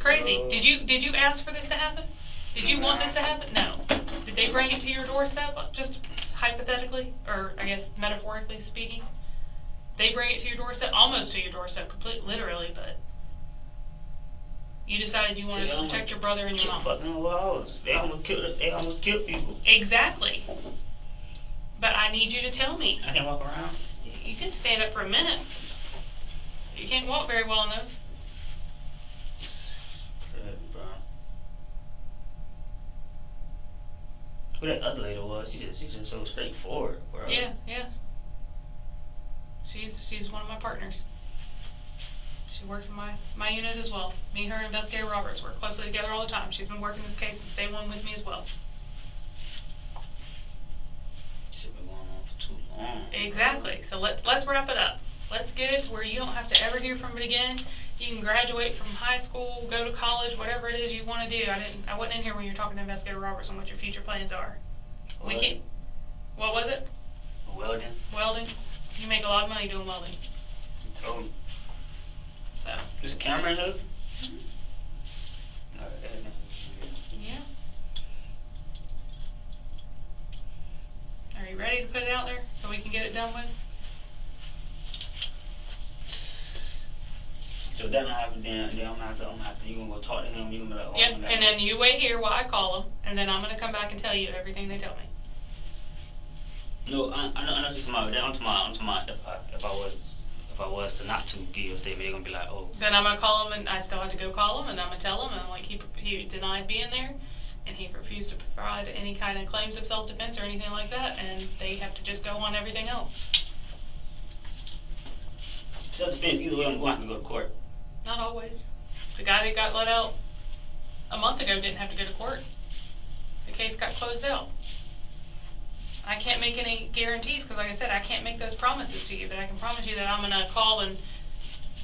crazy. Did you ask for this to happen? Did you want this to happen? No. Did they bring it to your doorstep? Just hypothetically, or I guess metaphorically speaking, they bring it to your doorstep, almost to your doorstep, literally, but you decided you wanted to protect your brother and your mom. Fucking walls. They almost killed people. Exactly. But I need you to tell me. I can't walk around. You can stand up for a minute. You can't walk very well in those. Good, bro. Who that other lady was? She's just so straightforward, bro. Yeah. She's one of my partners. She works in my unit as well. Me, her, and Investigator Roberts work closely together all the time. She's been working this case since day one with me as well. She's been going on for too long. Exactly. So let's wrap it up. Let's get it to where you don't have to ever hear from it again. You can graduate from high school, go to college, whatever it is you want to do. I wasn't in here when you were talking to Investigator Roberts on what your future plans are. We can't. What was it? Welding. Welding. You make a lot of money doing welding. You told me. So. There's a camera in here? Mm-hmm. Alright, yeah. Are you ready to put it out there so we can get it done with? So that don't happen, then I'm gonna have to, you gonna go talk to him, you gonna be like, oh, Yep, and then you wait here while I call them, and then I'm gonna come back and tell you everything they tell me. No, I know you're talking about if I was to not to give you a statement, they're gonna be like, oh. Then I'm gonna call him, and I still have to go call him, and I'm gonna tell him, and like he denied being there, and he refused to provide any kind of claims of self-defense or anything like that, and they have to just go on everything else. Self-defense, either way, I'm going to have to go to court. Not always. The guy that got let out a month ago didn't have to go to court. The case got closed out. I can't make any guarantees because, like I said, I can't make those promises to you, but I can promise you that I'm going to call and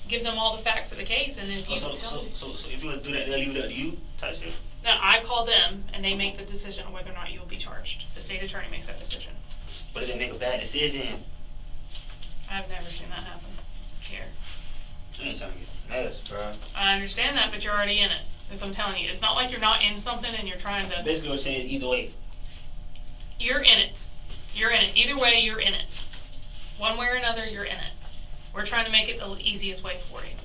give them all the facts of the case, and if you tell me... So if you want to do that, they'll leave it up to you, type shit? No, I call them, and they make the decision on whether or not you will be charged. The state attorney makes that decision. But if they make a bad decision? I've never seen that happen here. You ain't trying to get mess, bro. I understand that, but you're already in it. That's what I'm telling you. It's not like you're not in something and you're trying to... Basically what I'm saying is either way. You're in it. You're in it. Either way, you're in it. One way or another, you're in it. We're trying to make it the easiest way for you.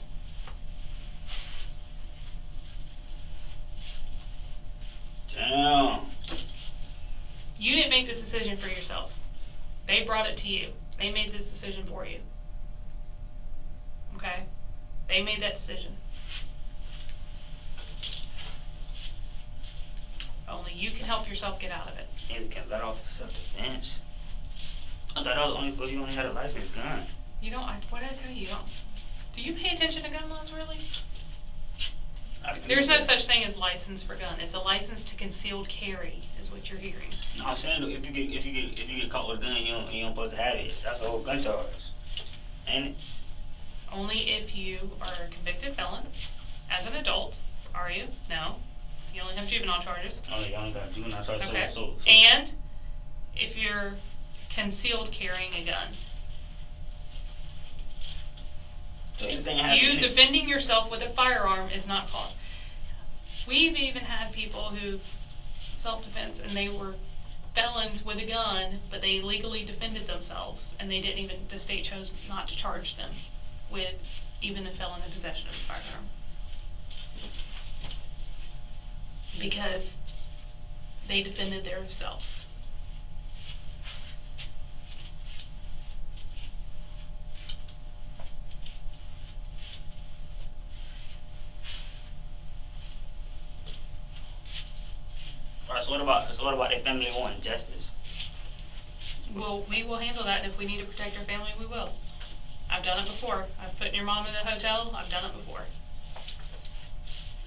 Damn. You didn't make this decision for yourself. They brought it to you. They made this decision for you. Okay? They made that decision. Only you can help yourself get out of it. You can let off self-defense. I thought that was only because you only had a licensed gun. You don't, what did I tell you? Do you pay attention to gun laws, really? There's no such thing as license for gun. It's a license to concealed carry, is what you're hearing. No, I'm saying if you get caught with a gun, you don't supposed to have it. That's a whole gun charge, ain't it? Only if you are a convicted felon as an adult. Are you? No. You only have juvenile charges. Oh, you only got juvenile charges. Okay. So. And if you're concealed carrying a gun. So you defending yourself with a firearm is not cause. We've even had people who self-defense and they were felons with a gun, but they legally defended themselves, and they didn't even. The state chose not to charge them with even the felon in possession of the firearm because they defended themselves. Alright, so what about their family wanting justice? Well, we will handle that. If we need to protect our family, we will. I've done it before. I've put your mom in a hotel. I've done it before.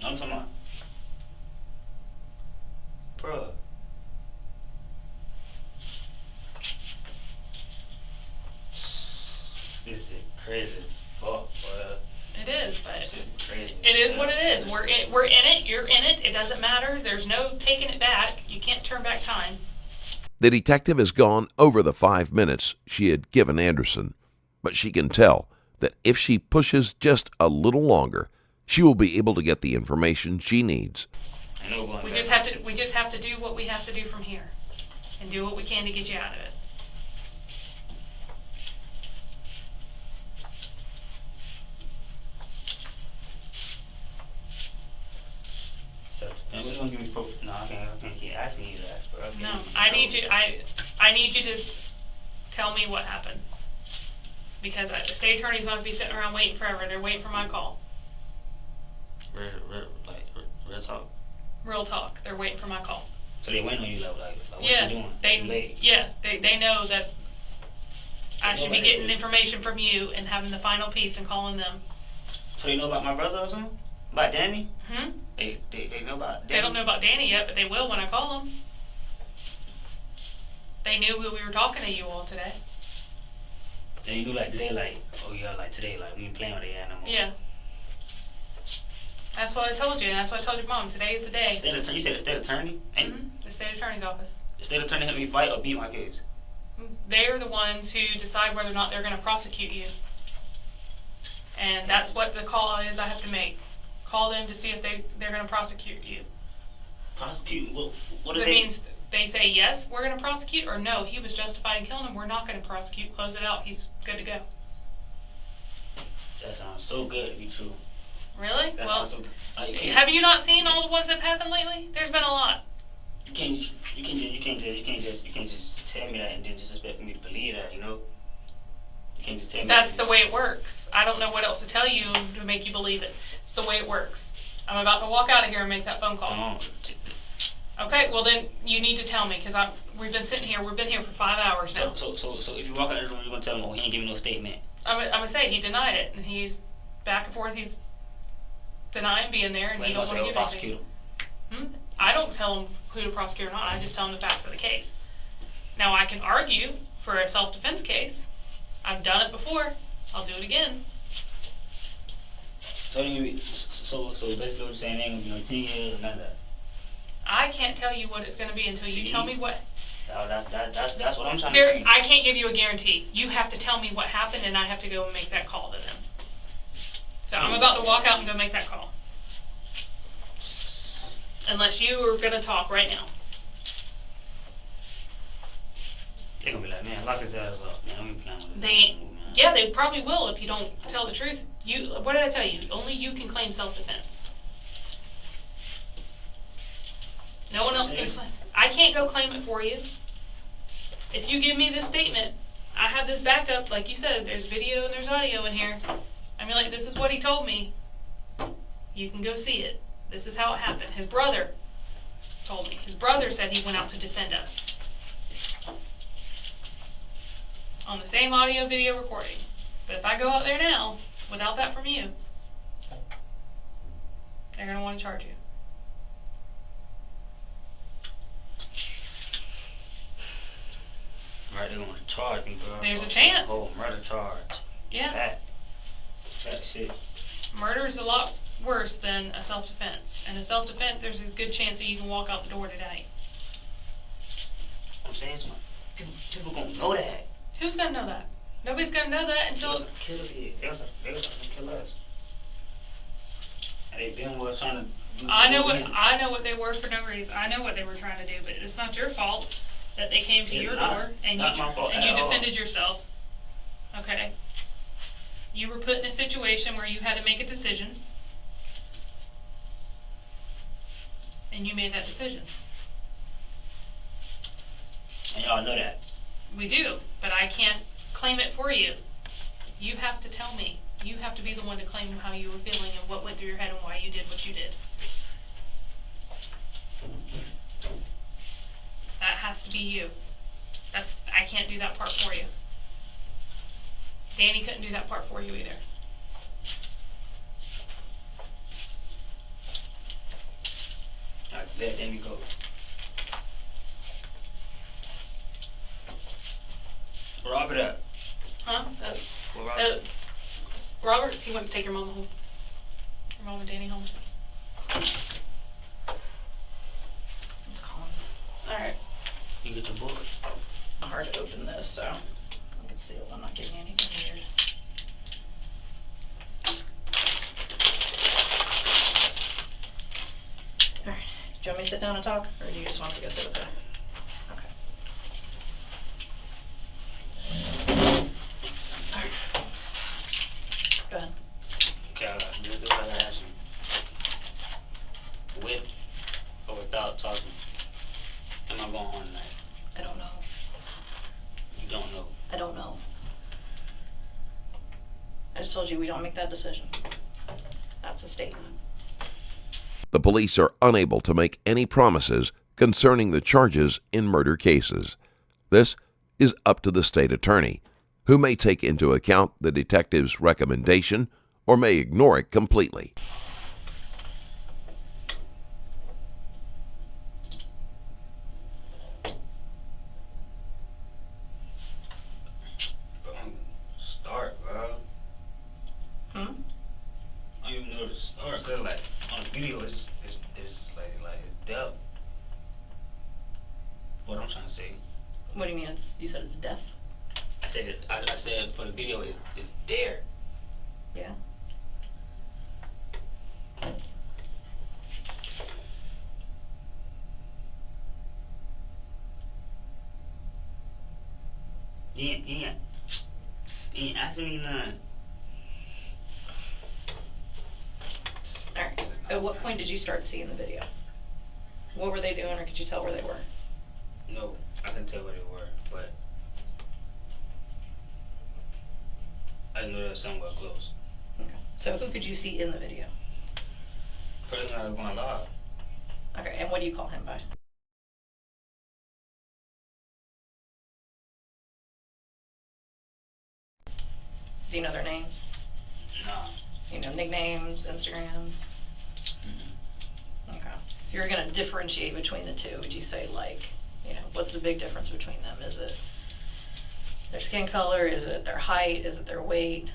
I'm talking about, bruh. This is crazy. Fuck, bruh. It is, but Crazy. it is what it is. We're in it. You're in it. It doesn't matter. There's no taking it back. You can't turn back time. The detective has gone over the 5 minutes she had given Anderson, but she can tell that if she pushes just a little longer, she will be able to get the information she needs. I know going We back. just have to do what we have to do from here, and do what we can to get you out of it. So, and we're gonna give me proof. No, I can't keep asking you that, bro. No, I need you to tell me what happened. Because the state attorney's not gonna be sitting around waiting forever. They're waiting for my call. Real talk. Real talk. They're waiting for my call. So they waiting on you, like what Yeah, you doing? they You late. yeah they know that I should be Nobody getting knows. information from you and having the final piece and calling them. So they know about my brother or something? About Danny? Hmm? They know about Danny? They don't know about Danny yet, but they will when I call them. They knew we were talking to you all today. And you knew like today, like, oh yeah, like today, like we ain't playing with the animal. Yeah. That's what I told you, and that's what I told your mom. Today is the day. You said the state attorney? And The state attorney's office. the state attorney helped me fight or beat my case? They're the ones who decide whether or not they're going to prosecute you. And that's what the call is I have to make. Call them to see if they're going to prosecute you. Prosecute? What do That they... means they say, yes, we're going to prosecute, or no, he was justified in killing him, we're not going to prosecute, close it out, he's good to go. That sounds so good to be true. Really? That Well, sounds so... Like, have you not seen all the ones that have happened lately? There's been a lot. You can't just tell me that and then just expect me to believe that, you know? You can't just tell me That's that. the way it works. I don't know what else to tell you to make you believe it. It's the way it works. I'm about to walk out of here and make that phone call. Come on. Okay, well then you need to tell me, because we've been sitting here, we've been here for 5 hours now. So if you walk out of the room, you're gonna tell him, oh, he ain't giving no statement. I'm gonna say he denied it, and he's back and forth, he's denying being there, and he don't want to give prosecute anything. him. I don't tell him who to prosecute or not, I just tell him the facts of the case. Now I can argue for a self-defense case. I've done it before, I'll do it again. So basically what you're saying, ain't gonna be no 10 years or none of that. I can't tell you what it's gonna be until you tell me what. That's what I'm trying to There, do. I can't give you a guarantee. You have to tell me what happened, and I have to go and make that call to them. So I'm about to walk out and go make that call. Unless you are gonna talk right now. They're gonna be like, man, lock his ass up. Man, we ain't playing with it. They probably will if you don't tell the truth. What did I tell you? Only you can claim self-defense. No one else can claim. I can't go claim it for you. If you give me this statement, I have this backup, like you said, there's video and there's audio in here. I mean, like, this is what he told me. You can go see it. This is how it happened. His brother told me. His brother said he went out to defend us. On the same audio video recording. But if I go out there now, without that from you, they're going to want to charge you. Right, they're gonna charge me, bro. There's a chance. Oh, murder charge. Yeah. That shit. Murder is a lot worse than a self-defense. And a self-defense, there's a good chance that you can walk out the door today. I'm saying something. People gonna know that. Who's going to know that? Nobody's going to know that until... They was gonna kill us. And they been was trying to do I know reason. what they were for no reason. I know what they were trying to do, but it's not your fault that they came to It's your not. door and Not my fault and you at all. defended yourself. Okay? You were put in a situation where you had to make a decision. And you made that decision. And y'all know that. We do, but I can't claim it for you. You have to tell me. You have to be the one to claim how you were feeling and what went through your head and why you did what you did. That has to be you. I can't do that part for you. Danny couldn't do that part for you either. Alright, let me go. Robert up. Huh? Well, Robert. Roberts, he went to take your mama home. Your mom and Danny home. Let's call him. Alright. You get your book. Hard to open this, so I can see I'm not getting anything weird. we sit down and talk, or do you just want to go sit with her? Okay. Alright. Go ahead. Okay, I got to do what I asked you. With or without talking, am I going home tonight? I don't know. You don't know. I don't know. I just told you we don't make that decision. That's a statement. The police are unable to make any promises concerning the charges in murder cases. This is up to the state attorney, who may take into account the detective's recommendation or may ignore it completely. Start, bro. Hmm? I don't even know where to start, cause like on the video it's like it's depth. What I'm trying to say. What do you mean? You said it's deaf? I said I said for the video it's there. Yeah. You ain't asking me none. Alright. At what point did you start seeing the video? What were they doing, or could you tell where they were? No, I can tell where they were, but I know they're somewhere close. Okay. So who could you see in the video? Person I was going live. Okay, and what do you call him by? Do you know their names? Nah. You know, nicknames, Instagrams? Mm-hmm. Okay. If you were going to differentiate between the two, would you say, like, you know, what's the big difference between them? Is it their skin color? Is it their height? Is it their weight?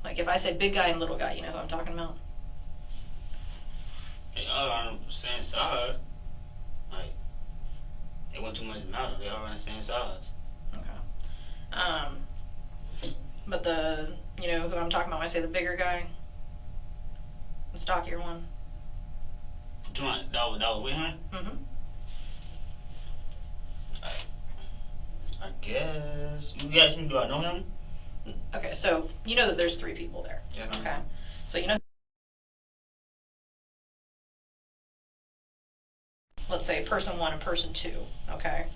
Like, if I say big guy and little guy, you know who I'm talking about? They all around the same size. Like, it wasn't too much matter. They all around the same size. Okay. But the, you know who I'm talking about when I say the bigger guy? The stockier one? That was with him? Mm-hmm. I guess. You guys do I know him? Okay, so you know that there's 3 people there. Yeah. Okay. So you know, let's say person 1 and person 2, okay?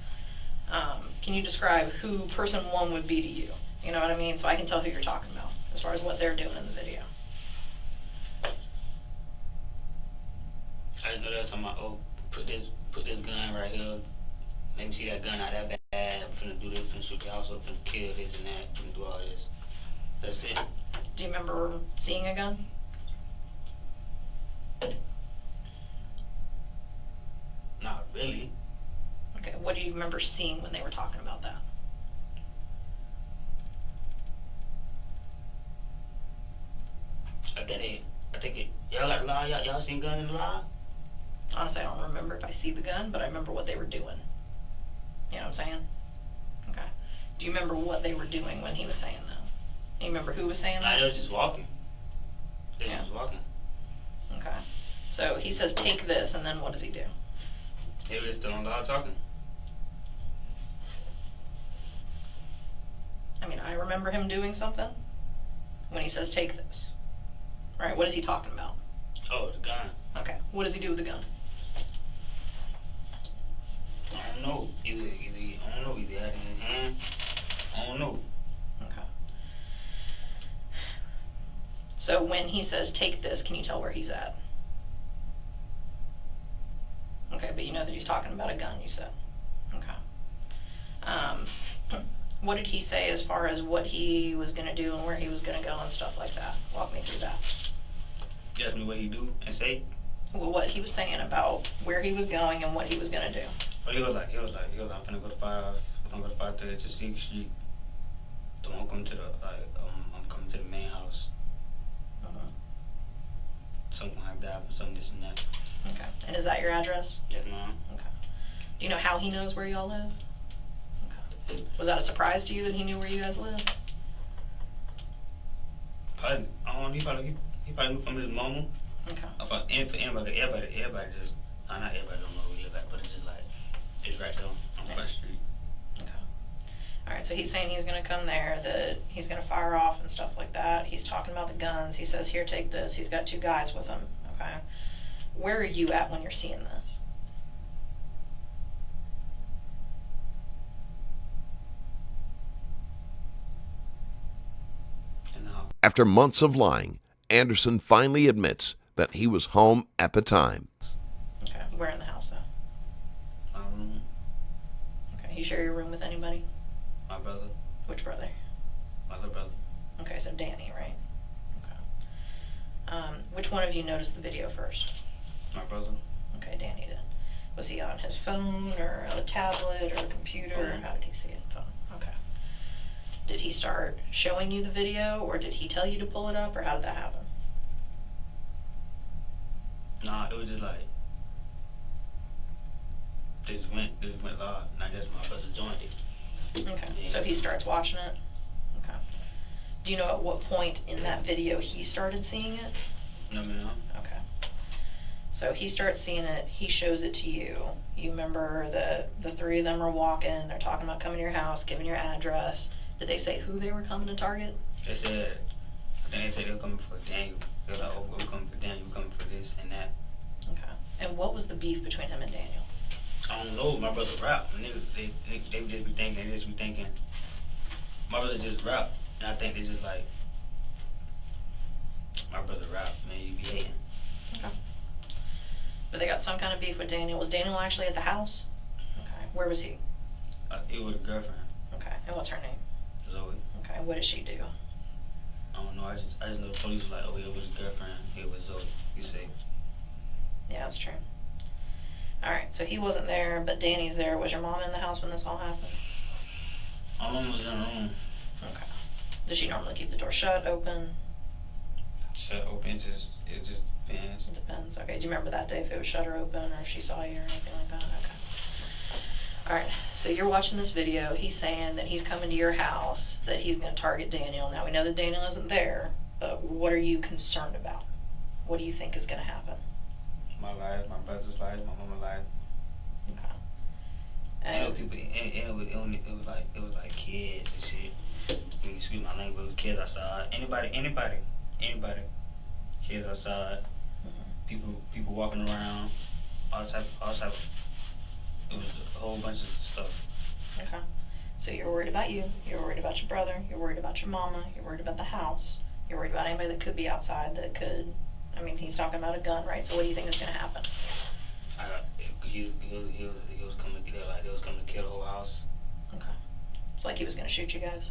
Can you describe who person 1 would be to you? You know what I mean? So I can tell who you're talking about as far as what they're doing in the video. I just know they're talking about, oh, put this gun right here. Let me see that gun, not that bad. I'm finna do this, finna shoot the house up, finna kill this and that, finna do all this. That's it. Do you remember seeing a gun? Not really. Okay, what do you remember seeing when they were talking about that? I think it, y'all got the law, y'all seen gun in the law? Honestly, I don't remember if I see the gun, but I remember what they were doing. You know what I'm saying? Okay. Do you remember what they were doing when he was saying that? Do you remember who was saying that? They was just walking. They Yeah. was just walking. Okay. So he says, take this, and then what does he do? They was still on loud talking. I mean, I remember him doing something when he says, take this. Right, what is he talking about? Oh, the gun. Okay, what does he do with the gun? I don't know. Either I don't know. Either had it in his hand. I don't know. Okay. So when he says, take this, can you tell where he's at? Okay, but you know that he's talking about a gun, you said. Okay. What did he say as far as what he was going to do and where he was going to go and stuff like that? Walk me through that. You asked me what he do and say? Well, what he was saying about where he was going and what he was going to do. Well, he was like, I'm finna go to 530 to 6th Street. So I'm coming to the, I'm coming to the main house. Something like that, something this and that. Okay. And is that your address? Yes, ma'am. Okay. Do you know how he knows where y'all live? Okay. Was that a surprise to you that he knew where you guys live? Probably, he probably knew from his mama. Okay. Everybody just, not everybody don't know where we live at, but it's just like, it's right there on Front Street. Okay. Alright, so he's saying he's gonna come there, that he's gonna fire off and stuff like that. He's talking about the guns. He says, here, take this. He's got 2 guys with him. Okay. Where are you at when you're seeing this? After months of lying, Anderson finally admits that he was home at the time. Okay. Where in the house, though? My room, Okay. You share your room with anybody? my brother, Which brother? my little brother. Okay, so Danny, right? Okay. Which one of you noticed the video first? My brother, Okay, Danny did. Was he on his phone or a tablet or a computer? Or Phone. how did he see it? Phone. Okay. Did he start showing you the video, or did he tell you to pull it up, or how did that happen? nah, it was just like, they just went live, and I guess my brother joined it. Okay, so he starts watching it? Okay. Do you know at what point in that video he started seeing it? No, man. Okay. So he starts seeing it, he shows it to you. You remember that the 3 of them are walking, they're talking about coming to your house, giving your address. Did they say who they were coming to target? They said, I think they said they were coming for Daniel. They were like, oh, we're coming for Daniel, we're coming for this and that. Okay. And what was the beef between him and Daniel? I don't know, my brother rap, and they just be thinking, my brother just rap, and I think they just like, my brother rap, man, you be hating. Okay. But they got some kind of beef with Daniel. Was Daniel actually at the house? Okay. Where was he? It was a girlfriend, Okay. And what's her name? Zoe. Okay. What did she do? I don't know, I just know the police was like, oh, it was his girlfriend, it was Zoe, you see. Yeah, that's true. Alright, so he wasn't there, but Danny's there. Was your mom in the house when this all happened? My mom was in the room, Okay. Does she normally keep the door shut, open? shut open, it just depends. It depends. Okay, do you remember that day if it was shut or open, or if she saw you or anything like that? Okay. Alright, so you're watching this video. He's saying that he's coming to your house, that he's going to target Daniel. Now, we know that Daniel isn't there, but what are you concerned about? What do you think is going to happen? My life, my brother's life, my mama's life. Okay. And you know, people, and it was like kids and shit. Excuse my language, it was kids outside. Anybody, kids outside. People walking around, all type. It was a whole bunch of stuff. Okay. So you're worried about you, you're worried about your brother, you're worried about your mama, you're worried about the house, you're worried about anybody that could be outside that could, I mean, he's talking about a gun, right? So what do you think is going to happen? He was coming to kill, like, they was coming to kill the whole house. Okay. It's like he was going to shoot you guys.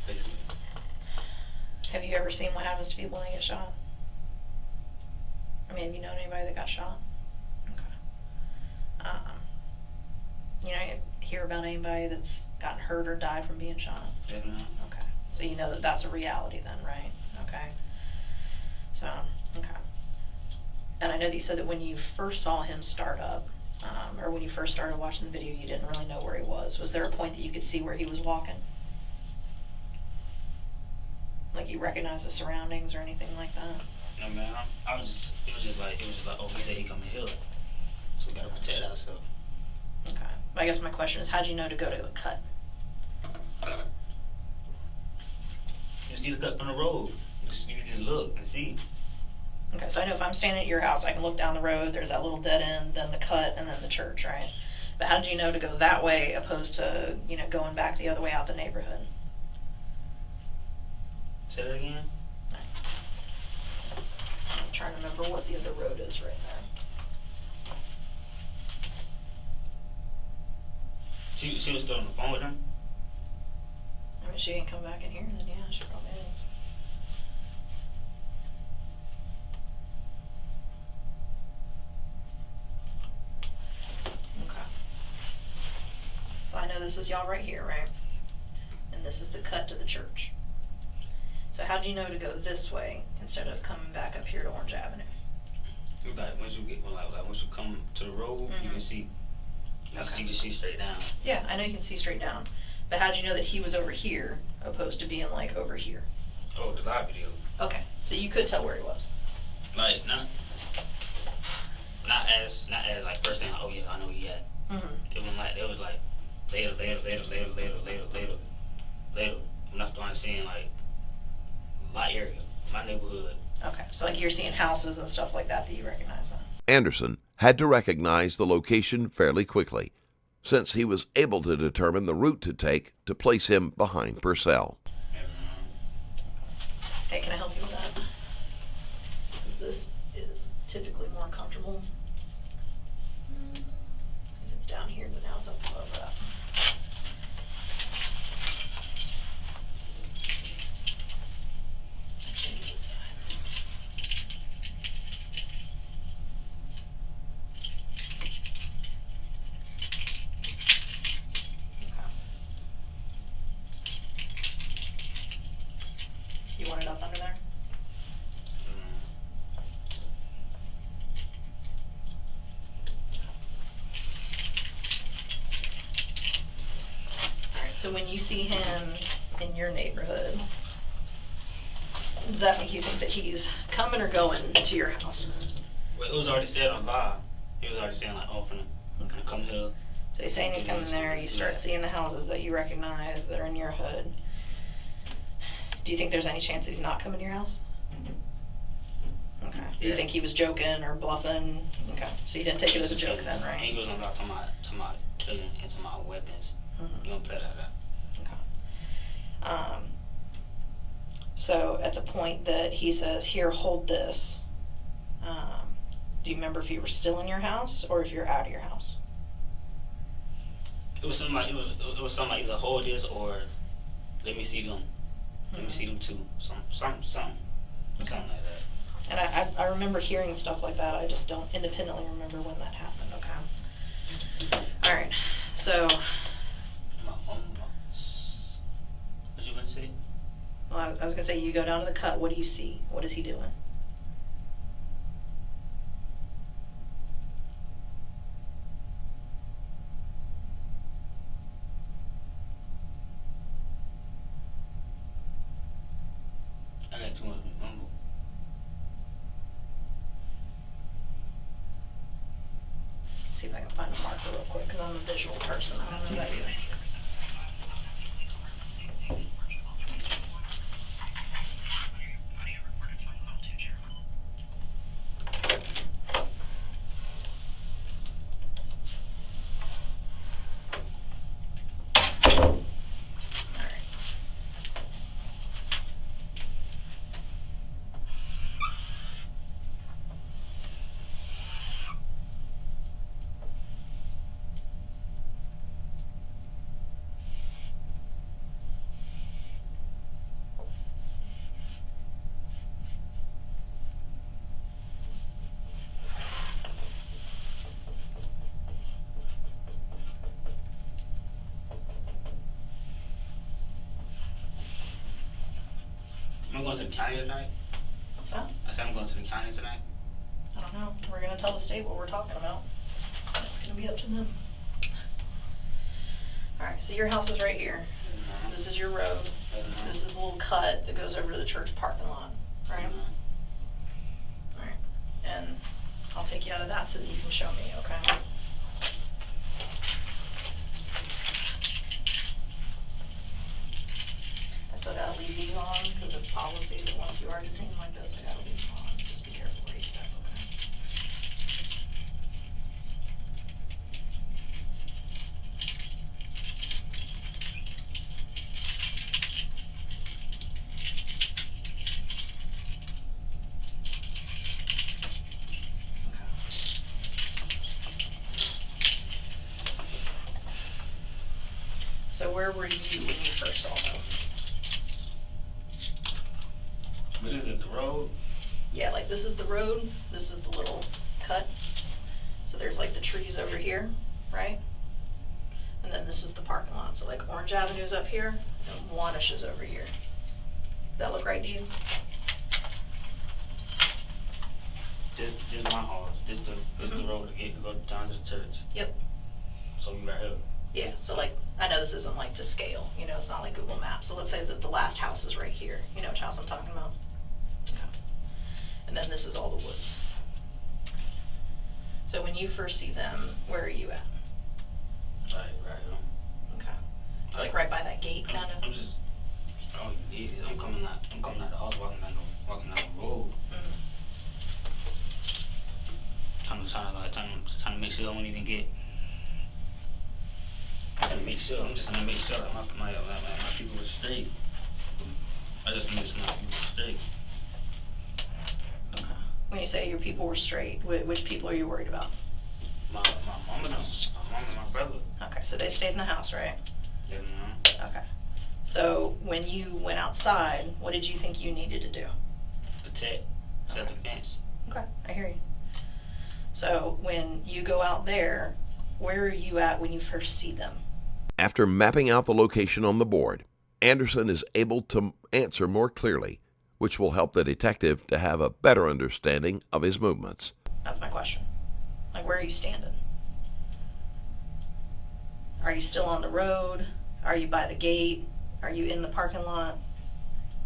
Basically. Have you ever seen what happens to people when they get shot? I mean, have you known anybody that got shot? Okay. You know, you hear about anybody that's gotten hurt or died from being shot? Definitely. Okay. So you know that that's a reality then, right? Okay. So, okay. And I know that you said that when you first saw him start up, or when you first started watching the video, you didn't really know where he was. Was there a point that you could see where he was walking? Like you recognized the surroundings or anything like that? No, man, it was just like, oh, he said he coming here, so we gotta protect ourselves. Okay. I guess my question is, how'd you know to go to the cut? You see the cut from the road. You can just look and see. Okay, so I know if I'm standing at your house, I can look down the road, there's that little dead end, then the cut, and then the church, right? But how did you know to go that way opposed to, you know, going back the other way out the neighborhood? Say that again? I'm trying to remember what the other road is right there. She was still on the phone with him? I mean, she ain't come back in here, then yeah, she probably is. Okay. So I know this is y'all right here, right? And this is the cut to the church. So how do you know to go this way instead of coming back up here to Orange Avenue? Like once you come to the road, you can see. You can see straight down. Yeah, I know you can see straight down. But how'd you know that he was over here opposed to being like over here? Oh, the live video. Okay, so you could tell where he was. Like not as like first thing. Oh yeah, I know he at. It was like later. When I started seeing like my area, my neighborhood. Okay, so like you're seeing houses and stuff like that you recognize then? Anderson had to recognize the location fairly quickly, since he was able to determine the route to take to place him behind Purcell. Hey, can I help you with that? 'Cause this is typically more comfortable. If it's down here, but now it's up above that. Actually, this side. Okay. You want it up under there? Alright, so when you see him in your neighborhood, does that make you think that he's coming or going to your house? Well, it was already said on live. He was already saying like, oh, finna come here. So he's saying he's coming there, you start seeing the houses that you recognize that are in your hood. Do you think there's any chance that he's not coming to your house? Okay. Do you Yeah. think he was joking or bluffing? Okay. So you didn't take it as a joke then, He right? was about to my killing and to my weapons. Mhm. You don't play like that. Okay. So at the point that he says, "Here, hold this," do you remember if you were still in your house or if you're out of your house? It was something like either hold this or let me see them. Let me see them too. Something like that. And I remember hearing stuff like that. I just don't independently remember when that happened. Okay. All right. So, What you gonna say? well, I was gonna say you go down to the cut. What do you see? What is he doing? I got too much to remember. See if I can find a marker real quick because I'm a visual person. I don't know about you. I'm going to the county tonight. What's that? I said I'm going to the county tonight. I don't know. We're gonna tell the state what we're talking about. It's gonna be up to them. All right. So your house is right here. This is your road. This is a little cut that goes over to the church parking lot, right? All right. And I'll take you out of that so that you can show me, okay? I still gotta leave these on because it's policy that once you are detained like this, I gotta leave them on. So just be careful where you step, okay? So where were you when you first saw them? What is it, the road? Yeah, like this is the road, this is the little cut. So there's like the trees over here, right? And then this is the parking lot. So like Orange Avenue's up here and Wanish is over here. Does that look right to you? This my house. This the road to go down to the church. Yep. So you right here. Yeah, so like, I know this isn't like to scale, you know, it's not like Google Maps. So let's say that the last house is right here. You know which house I'm talking about? Okay. And And then this is all the woods. So when you first see them, where are you at? Right on. Okay. Like right by that gate, kind of? I'm just, oh, yeah, I'm coming out the house, walking down the road. Mm-hmm. I'm trying to make sure I won't even get. I'm just trying to make sure that my people are straight. I just need to know my people are straight. Okay. When you say your people were straight, which people are you worried about? My mom and my brother. Okay, so they stayed in the house, right? Yeah, man. Okay. So when you went outside, what did you think you needed to do? Protect. Set the fence. Okay, I hear you. So when you go out there, where are you at when you first see them? After mapping out the location on the board, Anderson is able to answer more clearly, which will help the detective to have a better understanding of his movements. That's my question. Like, where are you standing? Are you still on the road? Are you by the gate? Are you in the parking lot?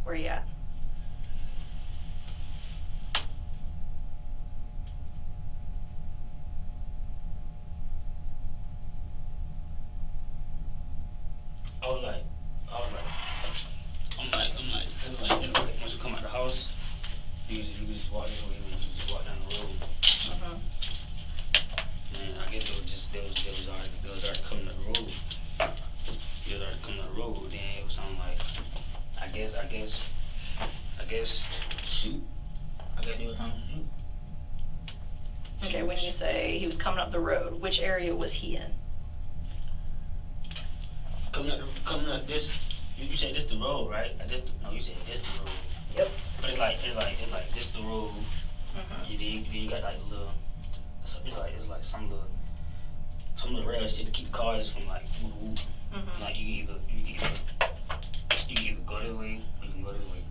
Where are you at? I'm like, once you come out the house, you just walk this way, you just walk down the road. Mm-hmm. And I guess they was already coming up the road. They was already coming up the road, then it was something like, I guess, shoot. I guess they was trying to shoot. Okay, when you say he was coming up the road, which area was he in? Coming up this, you said this the road, right? You said this the road. Yep. But it's like this the road. Mm-hmm. Then you got like a little, it's like some of the rail shit to keep the cars from like whoop whoop. Mm-hmm. Like you can either go this way or you can go this way.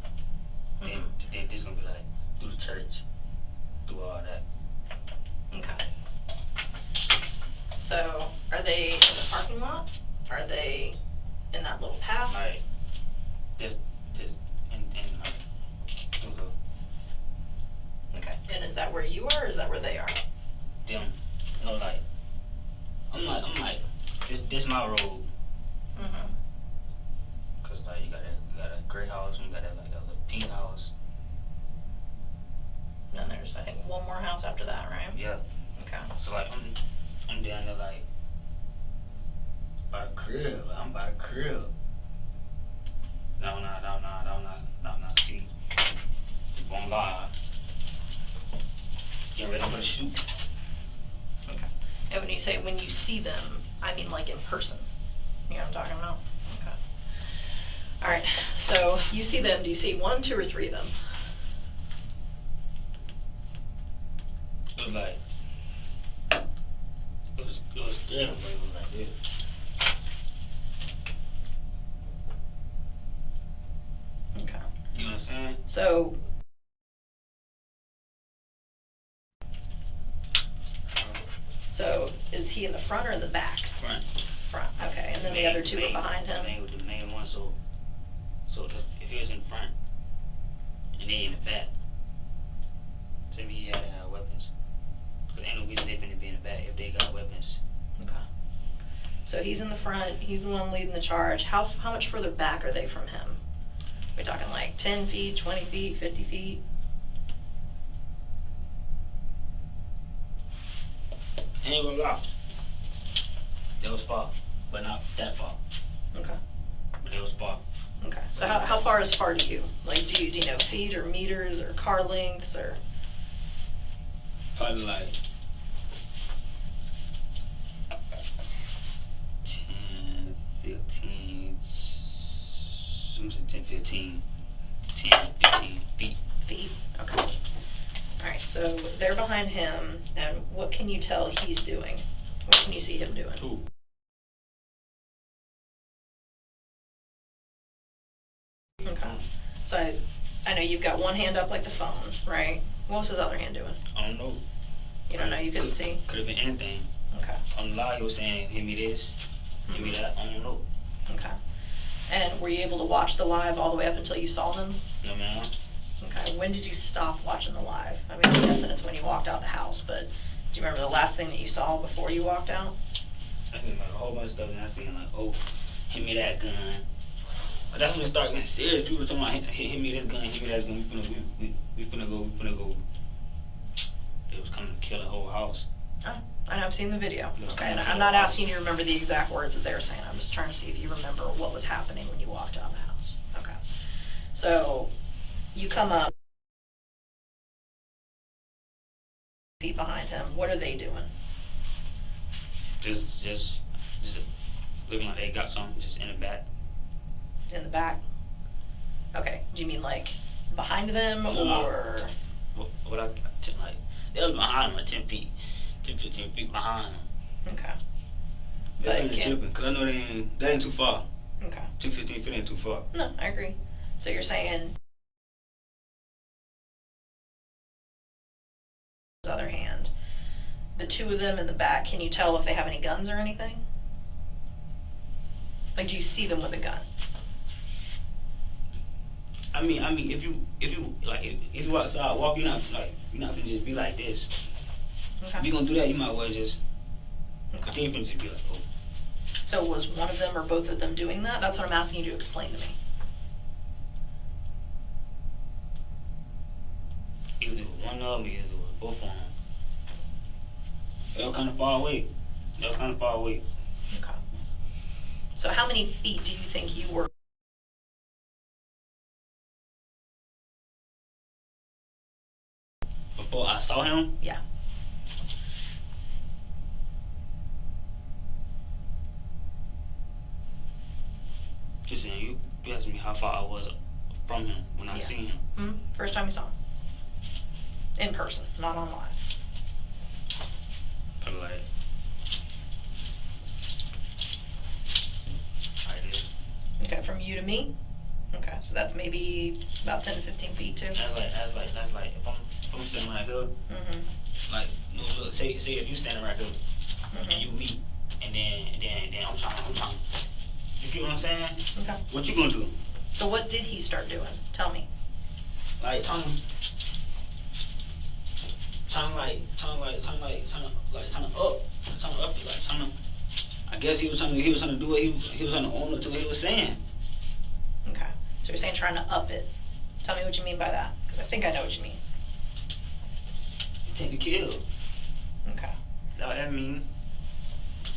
Mm-hmm. Then this gonna be like through the church, through all that. Okay. So, are they in the parking lot? Are they in that little path? Like this and like through the Okay. And is that where you are, or is that where they are? them. You know, like I'm like this my road. Mm-hmm. Cause like you got a gray house and you got that like a little pink house. And then there's, I think, one more house after that, right? Yeah. Okay. So like I'm down there like by the crib. I'm by the crib. No. See, one live. Getting ready for the shoot. Okay. And when you say when you see them, I mean like in person. You know what I'm talking about? Okay. All right. So you see them. Do you see 1, 2, or 3 of them? It was like it was dead, but it was like this. Okay. You know what I'm saying? So is he in the front or in the back? Front. Front. Okay. And then the other 2 are behind him. The main one. So if he was in front and they in the back, so he had weapons. Cause ain't no reason they finna be in the back if they got weapons. Okay. So he's in the front. He's the one leading the charge. How much further back are they from him? We're talking like 10 feet, 20 feet, 50 feet? I ain't gonna lie. They was far, but not that far. Okay. But they was far. Okay. So how far is far to you? Like, do you know feet or meters or car lengths or? Probably like 10, 15, 10, 15 feet. Feet. Okay. All right. So they're behind him, and what can you tell he's doing? What can you see him doing? Who? Okay. So I know you've got one hand up like the phone, right? What was his other hand doing? I don't know. You don't know? You couldn't see? Could have been anything. Okay. On the live, he was saying, "Hit me this, hit me that." I don't know. Okay. And were you able to watch the live all the way up until you saw them? No, man. Okay. when did you stop watching the live? I mean, I'm guessing it's when you walked out the house, but do you remember the last thing that you saw before you walked out? I think like a whole bunch of stuff, and I seen like, oh, hit me that gun. But that's when it started getting serious. People were talking about, hit me this gun, hit me that gun. We finna go. They was coming to kill the whole house. Oh, I know, I've seen the video. Yeah, Okay, and kinda I'm not house. asking you to remember the exact words that they were saying. I'm just trying to see if you remember what was happening when you walked out of the house. Okay. So, you come up, feet behind him. What are they doing? Just looking like they got something just in the back. In the back? Okay. Do you mean like behind them No. or? What I like, they was behind him, like 10 feet, 10, 15 feet behind him. Okay. They Like, ain't yeah. tripping, cause I know that ain't too far. Okay. 10, 15 feet ain't too far. No, I agree. So you're saying, on the other hand, the two of them in the back, can you tell if they have any guns or anything? Like, do you see them with a gun? I mean, if you like, if you outside walk, you're not gonna just be like this. If Okay. you gonna do that, you might well just. Okay. Then you finna just be like, oh. So was one of them or both of them doing that? That's what I'm asking you to explain to me. Either it was one of them, either it was both of them. They were kind of far away. Okay. So how many feet do you think you were? Before I saw him, Yeah. just saying, you asked me how far I was from him when I Yeah. seen him. First time you saw him? In person, not online. Probably like this. Okay, from you to me? Okay, so that's maybe about 10 to 15 feet too? That's like if I'm standing right here, Mm-hmm. like look, say if you standing right here and you meet and then I'm trying. You get what I'm saying? Okay. What you gonna do? So what did he start doing? Tell me. Like trying to up it, like trying to. I guess he was trying to do what he was trying to own up to what he was saying. Okay. So you're saying trying to up it. Tell me what you mean by that, because I think I know what you mean. Take the kill. Okay. That's what that mean.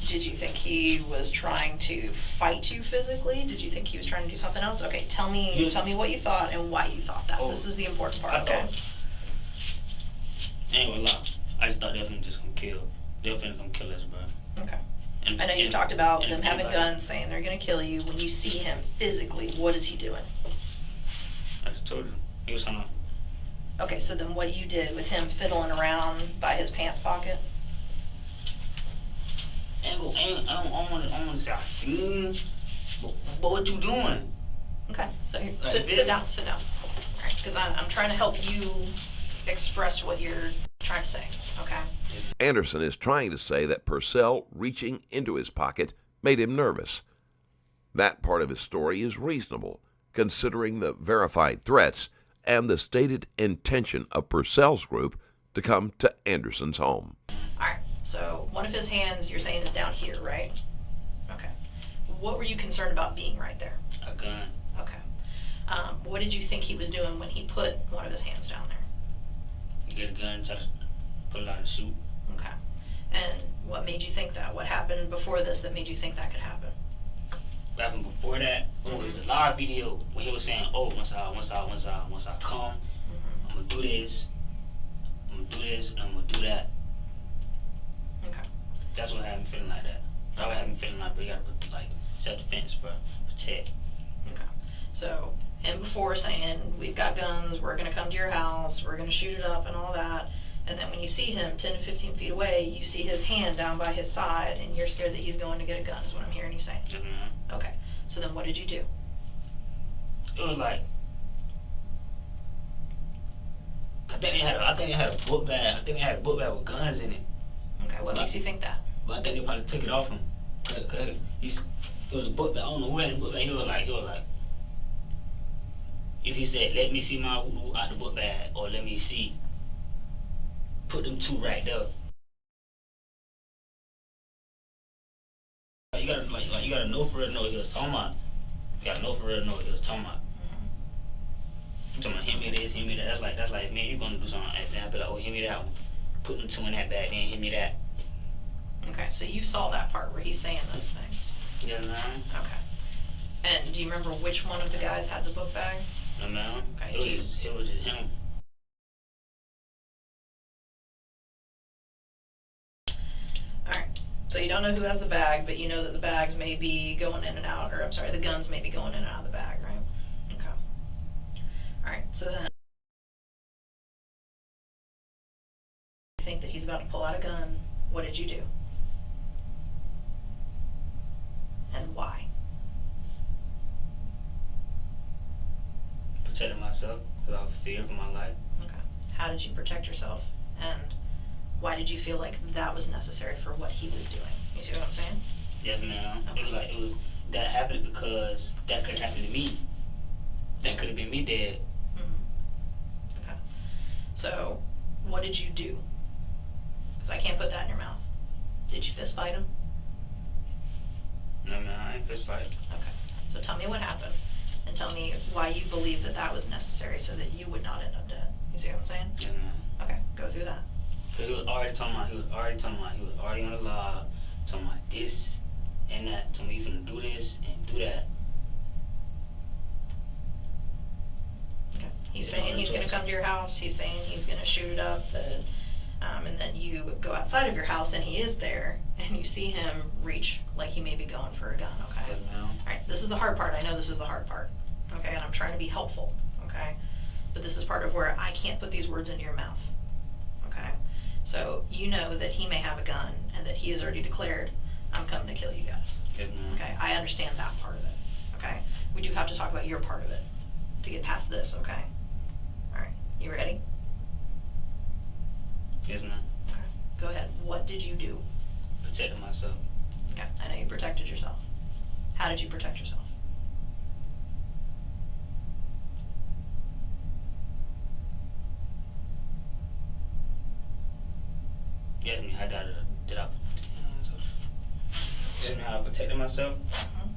Did you think he was trying to fight you physically? Did you think he was trying to do something else? Okay, tell me what you thought and why you thought that. Oh, This is the important part, I okay? thought, ain't gonna lie, I just thought they were finna just gonna kill. They were finna come kill us, bro. Okay. And, I know you and- talked about and them having anybody. guns, saying they're gonna kill you. When you see him physically, what is he doing? I just told you, he was trying to. Okay, so then what you did with him fiddling around by his pants pocket? I don't want to say I seen, but what you doing? Okay, so here, Like sit this? down. All right, because I'm trying to help you express what you're trying to say, okay? Anderson is trying to say that Purcell reaching into his pocket made him nervous. That part of his story is reasonable, considering the verified threats and the stated intention of Purcell's group to come to Anderson's home. All right, so one of his hands you're saying is down here, right? Okay. What were you concerned about being right there? A gun. Okay. What did you think he was doing when he put one of his hands down there? You get a gun, try to put it on the shoot. Okay. And what made you think that? What happened before this that made you think that could happen? What happened before that? It was the live video when he was saying, "Oh, once I come, I'm gonna do this, and I'm gonna do that." Okay. That's what had me feeling like that. That's what had me feeling like, bro, you gotta put like self-defense, bro, protect. Okay. So, him before saying, we've got guns, we're gonna come to your house, we're gonna shoot it up and all that, and then when you see him 10 to 15 feet away, you see his hand down by his side, and you're scared that he's going to get a gun, is what I'm hearing you say. Okay. So then what did you do? It was like, I think they had a book bag. I think they had a book bag with guns in it. Okay, what makes you think that? But I think they probably took it off him. Cause it was a book bag. I don't know who had the book bag. He was like, if he said, let me see my woo out the book bag, or let me see, put them two right there. You gotta know for real know what he was talking about. You gotta know for real know what he was talking about. You talking about hit me this, hit me that. That's like man, you gonna do something and then I'll be like, oh hit me that one. Put them two in that bag, then hit me that. Okay, so you saw that part where he's saying those things. Yeah, man. Okay. And do you remember which one of the guys had the book bag? No, man. Okay. It was just him. Alright. So you don't know who has the bag, but you know that the bags may be going in and out, or I'm sorry, the guns may be going in and out of the bag, right? Okay. Alright, so then you think that he's about to pull out a gun. What did you do? And why? Protecting myself because I was feared for my life. Okay. How did you protect yourself? And why did you feel like that was necessary for what he was doing? You see what I'm saying? Yes, ma'am. Okay. It was that happened because that could happen to me. That could have been me dead. Mm-hmm. Okay. So, what did you do? Because I can't put that in your mouth. Did you fist fight him? No, man, I ain't fist fight. Okay. So tell me what happened, and tell me why you believe that that was necessary so that you would not end up dead. You see what I'm saying? Yeah, man. Okay. Go through that. Cause he was already on the log, talking about this and that, telling me you finna do this and do that. Okay. He's Yeah, saying no he's going to choice. come to your house. He's saying he's going to shoot it up. And then you go outside of your house, and he is there, and you see him reach like he may be going for a gun. Okay. Yes, ma'am. All right. This is the hard part. I know this is the hard part. Okay. And I'm trying to be helpful. Okay. But this is part of where I can't put these words into your mouth. Okay. So you know that he may have a gun, and that he has already declared, I'm coming to kill you guys. Yes, ma'am. Okay, I understand that part of it. Okay, we do have to talk about your part of it to get past this. Okay, all right, you ready? Yes, ma'am. Okay, go ahead. What did you do? Protecting myself. Okay, I know you protected yourself. How did you protect yourself? Yes, ma'am. Did I? Yes, ma'am. I protected myself. Mhm.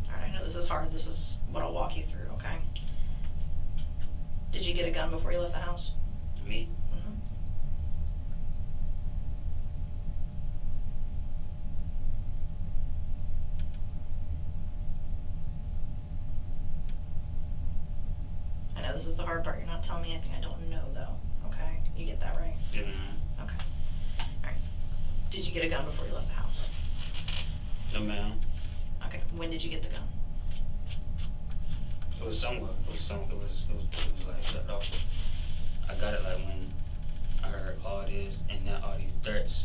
All right, I know this is hard. This is what I'll walk you through. Okay. Did you get a gun before you left the house? Me. Mm-hmm. I know this is the hard part. You're not telling me anything I don't know, though. Okay? You get that right? Yes, ma'am. Okay. All right. Did you get a gun before you left the house? No, ma'am. Okay. When did you get the gun? It was somewhere. It was like left off. I got it like when I heard all this and now all these threats.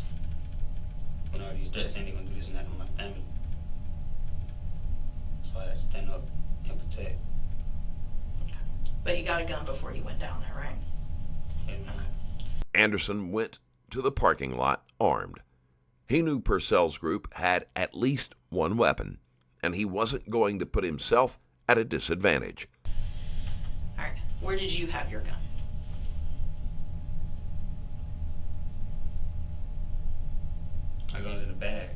When all these threats saying they're gonna do this and that to my family. So I had to stand up and protect. Okay. But you got a gun before you went down there, right? And, Anderson went to the parking lot armed. He knew Purcell's group had at least one weapon, and he wasn't going to put himself at a disadvantage. All right. Where did you have your gun? I got it in the bag.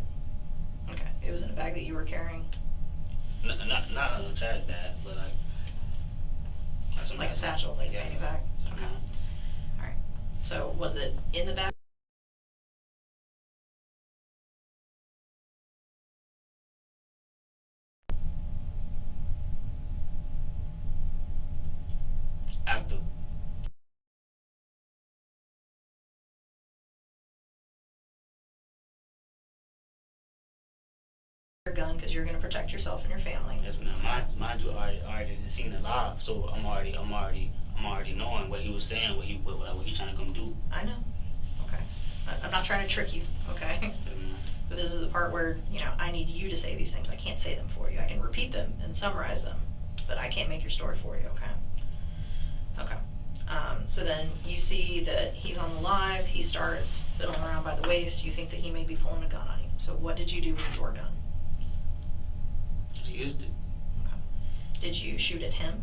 Okay. It was in a bag that you were carrying? Not a trash bag, but Like a satchel, like a yeah, fanny bag? Okay. Mhm. All right. So was it in the bag? After. Your gun because you're going to protect yourself and your family. Yes, ma'am. Mind you, already seen it live, so I'm already knowing what he was saying, what he trying to come do. I know. Okay. I'm not trying to trick you, okay? Yes, ma'am. But this is the part where, I need you to say these things. I can't say them for you. I can repeat them and summarize them, but I can't make your story for you, okay? Okay. So then you see that he's on the live, he starts fiddling around by the waist, you think that he may be pulling a gun on you. So what did you do with your gun? He used it. Okay. Did you shoot at him?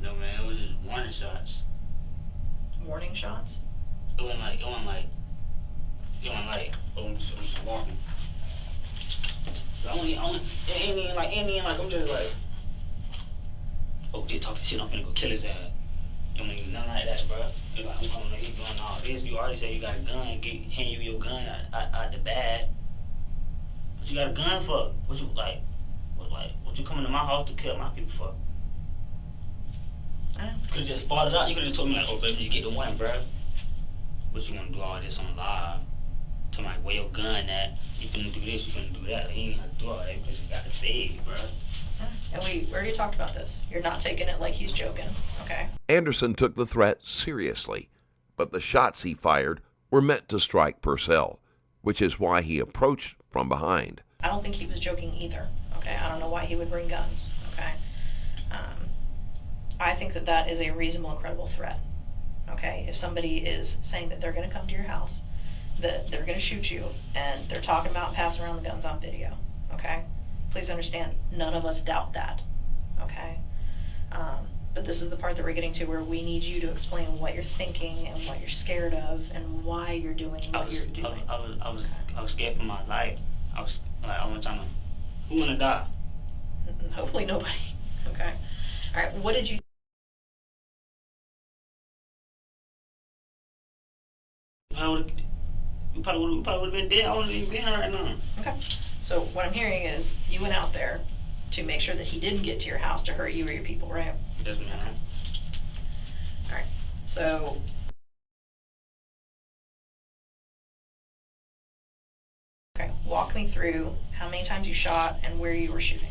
No, man, it was just warning shots. Warning shots? It wasn't like, oh, I'm just walking. It ain't even like, I'm just like, oh, they talking shit, I'm finna go kill his ass. It ain't even nothing like that, bro. It's like, I'm coming, he's doing all this. You already said you got a gun, hand you your gun out the bag. What you got a gun for? What you coming to my house to kill my people for? I know. You could've just fought it out. You could've just told me like, oh, let me just get the one, bro. But you wanna do all this on live. Tell me like, where your gun at? You finna do this, you finna do that. He ain't have to do all that because you got to save, bro. And we already talked about this. You're not taking it like he's joking, okay? Anderson took the threat seriously, but the shots he fired were meant to strike Purcell, which is why he approached from behind. I don't think he was joking either, okay? I don't know why he would bring guns, okay? I think that that is a reasonable and credible threat, okay? If somebody is saying that they're going to come to your house, that they're going to shoot you, and they're talking about passing around the guns on video, okay? Please understand, none of us doubt that, okay? But this is the part that we're getting to where we need you to explain what you're thinking and what you're scared of and why you're doing what you're doing. I was scared for my life. I was trying to, who wanna die? Hopefully nobody, okay? All right, what did you We probably would have been dead. I wouldn't even been here right now. Okay. So what I'm hearing is you went out there to make sure that he didn't get to your house to hurt you or your people, right? Yes, ma'am. All right. So okay, walk me through how many times you shot and where you were shooting.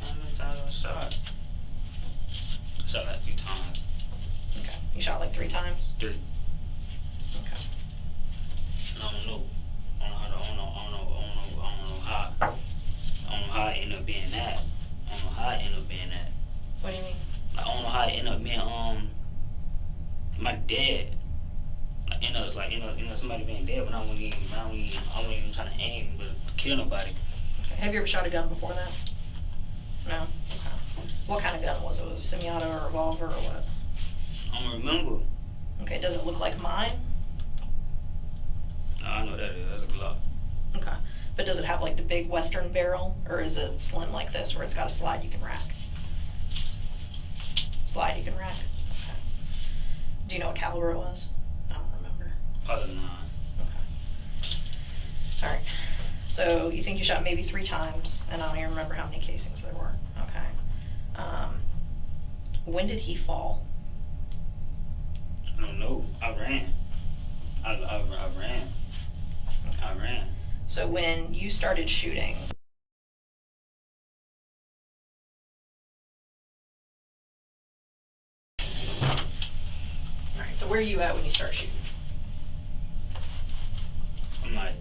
How many times I shot? I shot like 3 times. Okay. You shot like 3 times? 3. Okay. I don't know how it ended up being that. I don't know how it ended up being that. What do you mean? Like, I don't know how it ended up being my dad. Like somebody being dead, but I wasn't even trying to aim to kill nobody. Okay. Have you ever shot a gun before that? No? Okay. What kind of gun was it? Was it a semi-auto or a revolver or what? I don't remember. Okay, does it look like mine? No, I know that is. That's a Glock. Okay. But does it have like the big Western barrel, or is it slim like this where it's got a slide you can rack? Slide you can rack? Okay. Do you know what caliber it was? I don't remember. Probably 9. Okay. Alright. So you think you shot maybe 3 times, and I don't even remember how many casings there were. Okay. When did he fall? I don't know. I ran. I ran. Okay. I ran. So when you started shooting, alright, so where are you at when you start shooting? I'm like,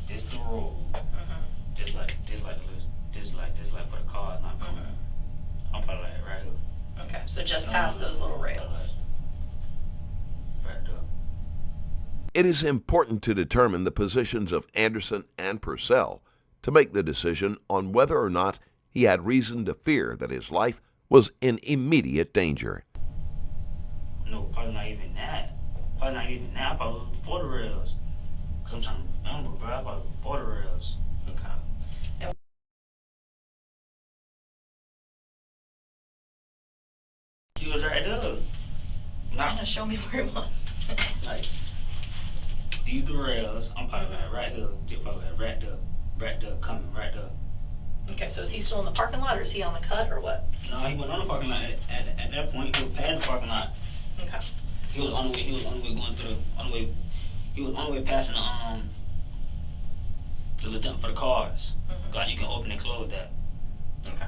this the road. Just like for the cars not coming. I'm probably like right here. Okay, so just past those little rails. Right there. It is important to determine the positions of Anderson and Purcell to make the decision on whether or not he had reason to fear that his life was in immediate danger. No, probably not even that. Probably was before the rails. Cause I'm trying to remember, bro. I probably was before the rails. Okay. He was right there. Now show me where it was. Like, these the rails. I'm probably like right here. Just probably like right there, coming right there. Okay, so is he still in the parking lot, or is he on the cut, or what? No, he wasn't on the parking lot at that point. He was past the parking lot. Okay. He was on the way going through he was on the way passing the lieutenant for the cars. God, you can open and close that. Okay.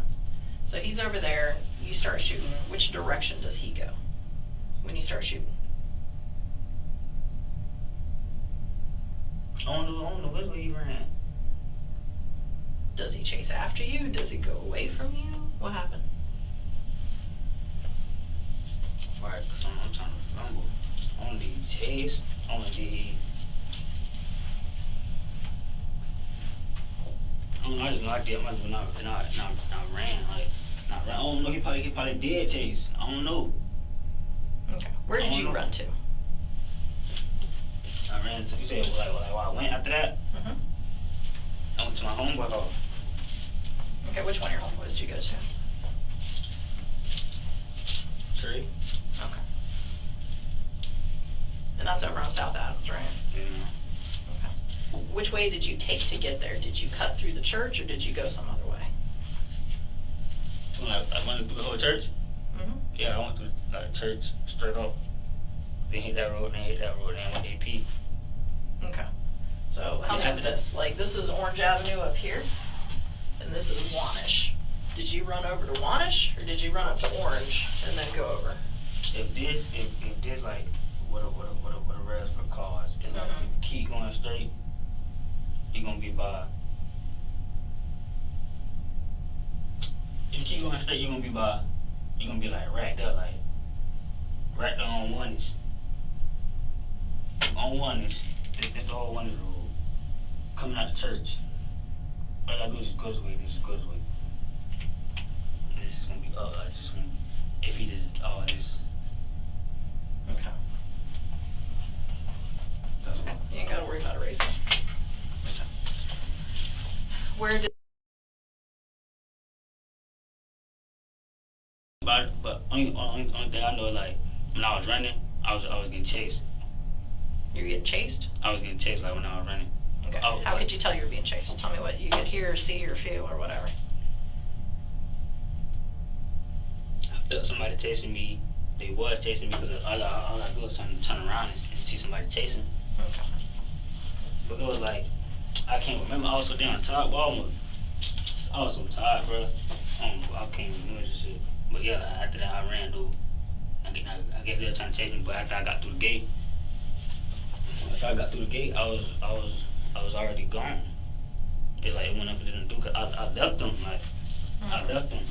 So he's over there, you start shooting. Which direction does he go when you start shooting? I don't know which way he ran. Does he chase after you? Does he go away from you? What happened? Right, cause I'm trying to remember. Only did he chase, only did he... I don't know, I just know I did, must have not ran, like, not ran. I don't know, he probably did chase. I don't know. Okay. Where did you run to? I ran to, you said, like, where I went after that? Mm-hmm. I went to my homeboy house. Okay, which one of your homeboys did you go to? Trey? Okay. And that's over on South Adams, right? Yeah. Okay. Which way did you take to get there? Did you cut through the church or did you go some other way? When I went through the whole church? Mm-hmm. Yeah, I went through like church straight up. Then hit that road, then went to AP. Okay. So help me with this. Like, this is Orange Avenue up here, and this is Wanish. Did you run over to Wanish, or did you run up to Orange and then go over? If this like what a rest for cars, and like if you keep going straight, you're gonna be by. If you keep going straight, you're gonna be like right there on Wanish. On Wanish, it's the whole Wanish road. Coming out the church. All I gotta do is just go this way, this is go this way. This is gonna be it's just gonna if he just all this. Okay. That's what. You ain't gotta worry about erasing. Okay. Where did... But only thing I know, like when I was running, I was getting chased. You were getting chased? I was getting chased like when I was running. Okay. Oh, How could you tell you were being chased? Tell me what you could hear or see or feel or whatever. I felt somebody chasing me. They was chasing me because all I do is turn around and see somebody chasing. Okay. But it was like I can't remember. I was so damn tired. Well, I was so tired, bro. I can't remember this shit. But yeah, after that I ran though. I guess they were trying to chase me, but after I got through the gate, I was already gone. It like went up and didn't do. Cause I left them like I left them.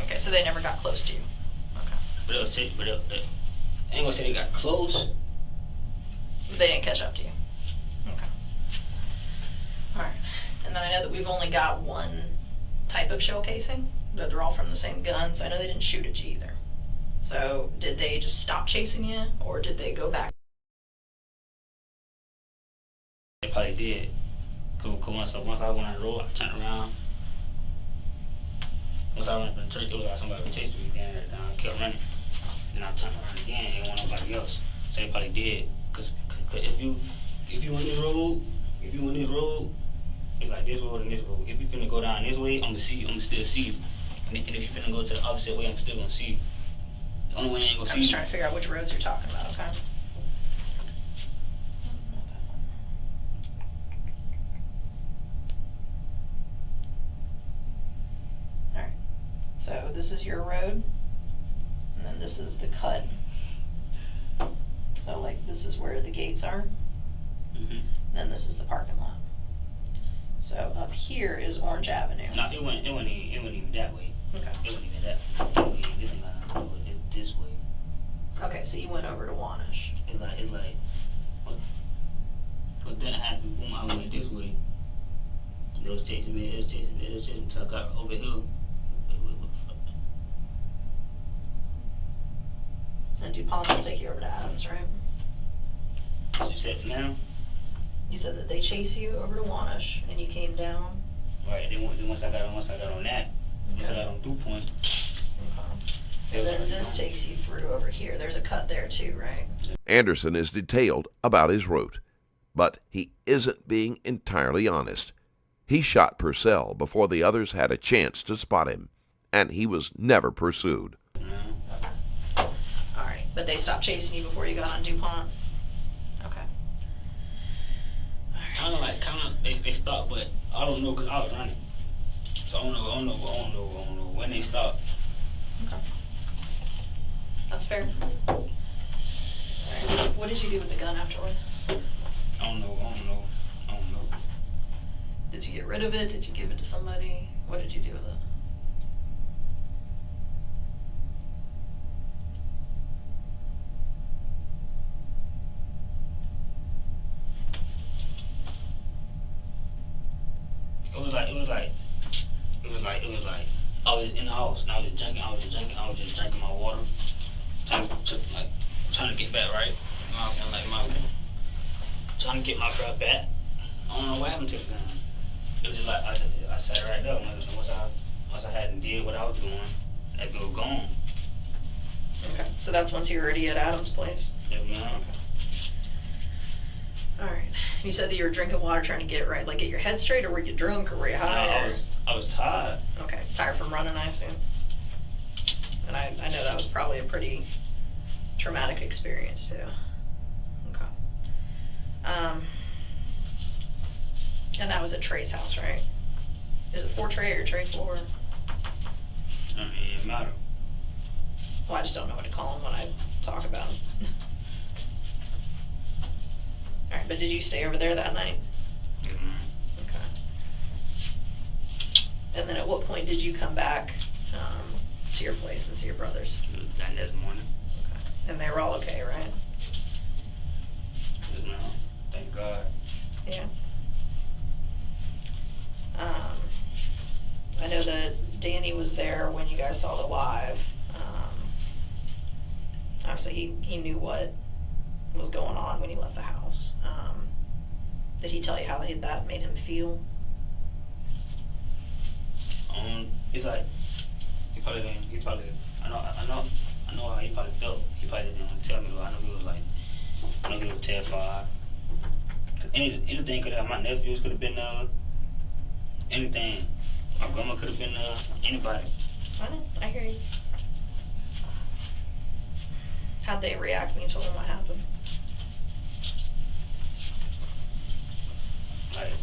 Okay, so they never got close to you. Okay. But it was I ain't gonna say they got close. They didn't catch up to you. Okay. Alright. And then I know that we've only got one type of shell casing, that they're all from the same gun, so I know they didn't shoot at you either. So did they just stop chasing you, or did they go back? They probably did. Cause once I went on the road, I turned around. Once I went from the church, it was like somebody was chasing me, then I kept running. Then I turned around again, and it wasn't nobody else. So they probably did. Cause if you on this road, it's like this road and this road. If you finna go down this way, I'ma still see you. And if you finna go to the opposite way, I'm still gonna see you. The only way I ain't gonna see you. I'm just trying to figure out which roads you're talking about, okay? Alright. So this is your road, and then this is the cut. So like this is where the gates are, and then this is the parking lot. So up here is Orange Avenue. No, it wasn't even that way. Okay. It wasn't even that way. This way. Okay, so you went over to Wanish. It's like what then happened, boom, I went this way. They was chasing me until I got over here. And DuPont will take you over to Adams, right? You said now? You said that they chase you over to Wanish, and you came down. Right, then once I got on that, once I got on DuPont. Okay. And then this takes you through over here. There's a cut there too, right? Anderson is detailed about his route, but he isn't being entirely honest. He shot Purcell before the others had a chance to spot him, and he was never pursued. Okay. Alright, but they stopped chasing you before you got on DuPont? Okay. They stopped, but I don't know because I was running. So I don't know when they stopped. Okay. That's fair. Alright, what did you do with the gun afterward? I don't know. Did you get rid of it? Did you give it to somebody? What did you do with it? It was like I was in the house and I was just drinking my water. Trying to get back right. Trying to get my breath back. I don't know what happened to the gun. It was just like I sat right there. Once I hadn't did what I was doing, that bill was gone. Okay, so that's once you were already at Adam's place? Yeah, man. Alright. You said that you were drinking water trying to get right, like get your head straight, or were you drunk, or were you high? No, I was tired. Okay, tired from running, I assume. And I know that was probably a pretty traumatic experience too. Okay. And that was at Trey's house, right? Is it for Trey or Trey for? It didn't matter. Well, I just don't know what to call him when I talk about him. Alright, but did you stay over there that night? Mm-hmm. Okay. And then at what point did you come back to your place and see your brothers? That next morning. Okay. And they were all okay, right? No, thank God. Yeah. I know that Danny was there when you guys saw the live. Obviously, he knew what was going on when he left the house. Did he tell you how that made him feel? He's like, I know how he probably felt. He probably didn't want to tell me, but I know he was terrified. Anything could have, my nephews could have been there, anything. My grandma could have been there, anybody. I hear you. How'd they react when you told them what happened? Like,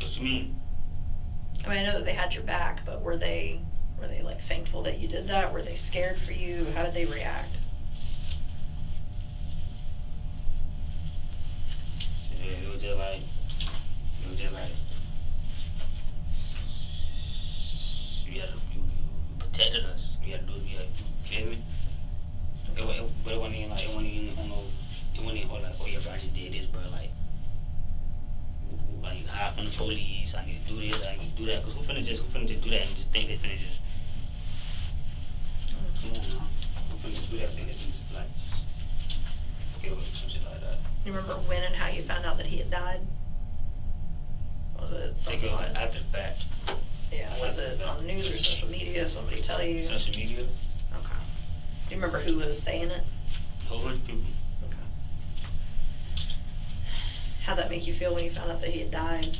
what you mean? I mean, I know that they had your back, but were they like thankful that you did that? Were they scared for you? How did they react? It was just like, you protected us. You feel me? But it wasn't even like, oh yeah, bro, I just did this, bro, like you hide from the police, I need to do this, I need to do that, because who finna just do that and just think they finna just, come on now, who finna just do that thing, they finna just like, kill some shit like that. You remember when and how you found out that he had died? Was it I think something it was like after the fact. Yeah, was it on the news or social media, somebody tell you? Social media. Okay. Do you remember who was saying it? A whole bunch of people. Okay. How'd that make you feel when you found out that he had died?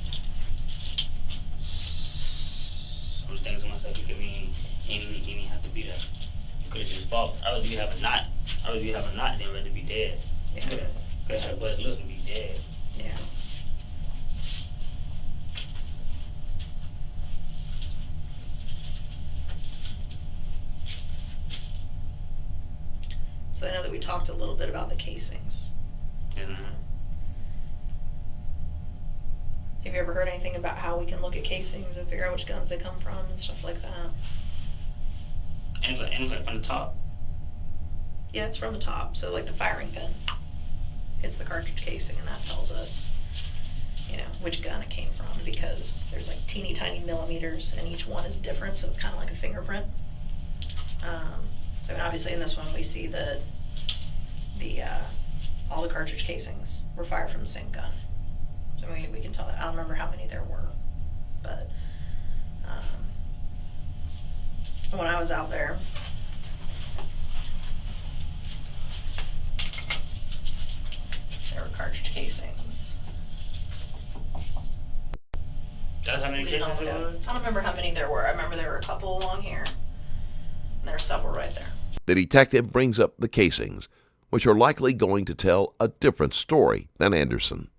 I was thinking to myself, he didn't have to be there. He could have just fought. I would rather have a knot than rather be dead. Yeah. Could have had a buzz look and be dead. Yeah. So I know that we talked a little bit about the casings. Mm-hmm. Have you ever heard anything about how we can look at casings and figure out which guns they come from and stuff like that? And it's like from the top. Yeah, it's from the top. So like the firing pin hits the cartridge casing, and that tells us, you know, which gun it came from, because there's like teeny tiny millimeters and each one is different, so it's kind of like a fingerprint. So obviously in this one we see that all the cartridge casings were fired from the same gun. So we can tell that. I don't remember how many there were, but when I was out there, there were cartridge casings. That's how many cases there was? I don't remember how many there were. I remember there were a couple along here, and there are several right there. The detective brings up the casings, which are likely going to tell a different story than Anderson.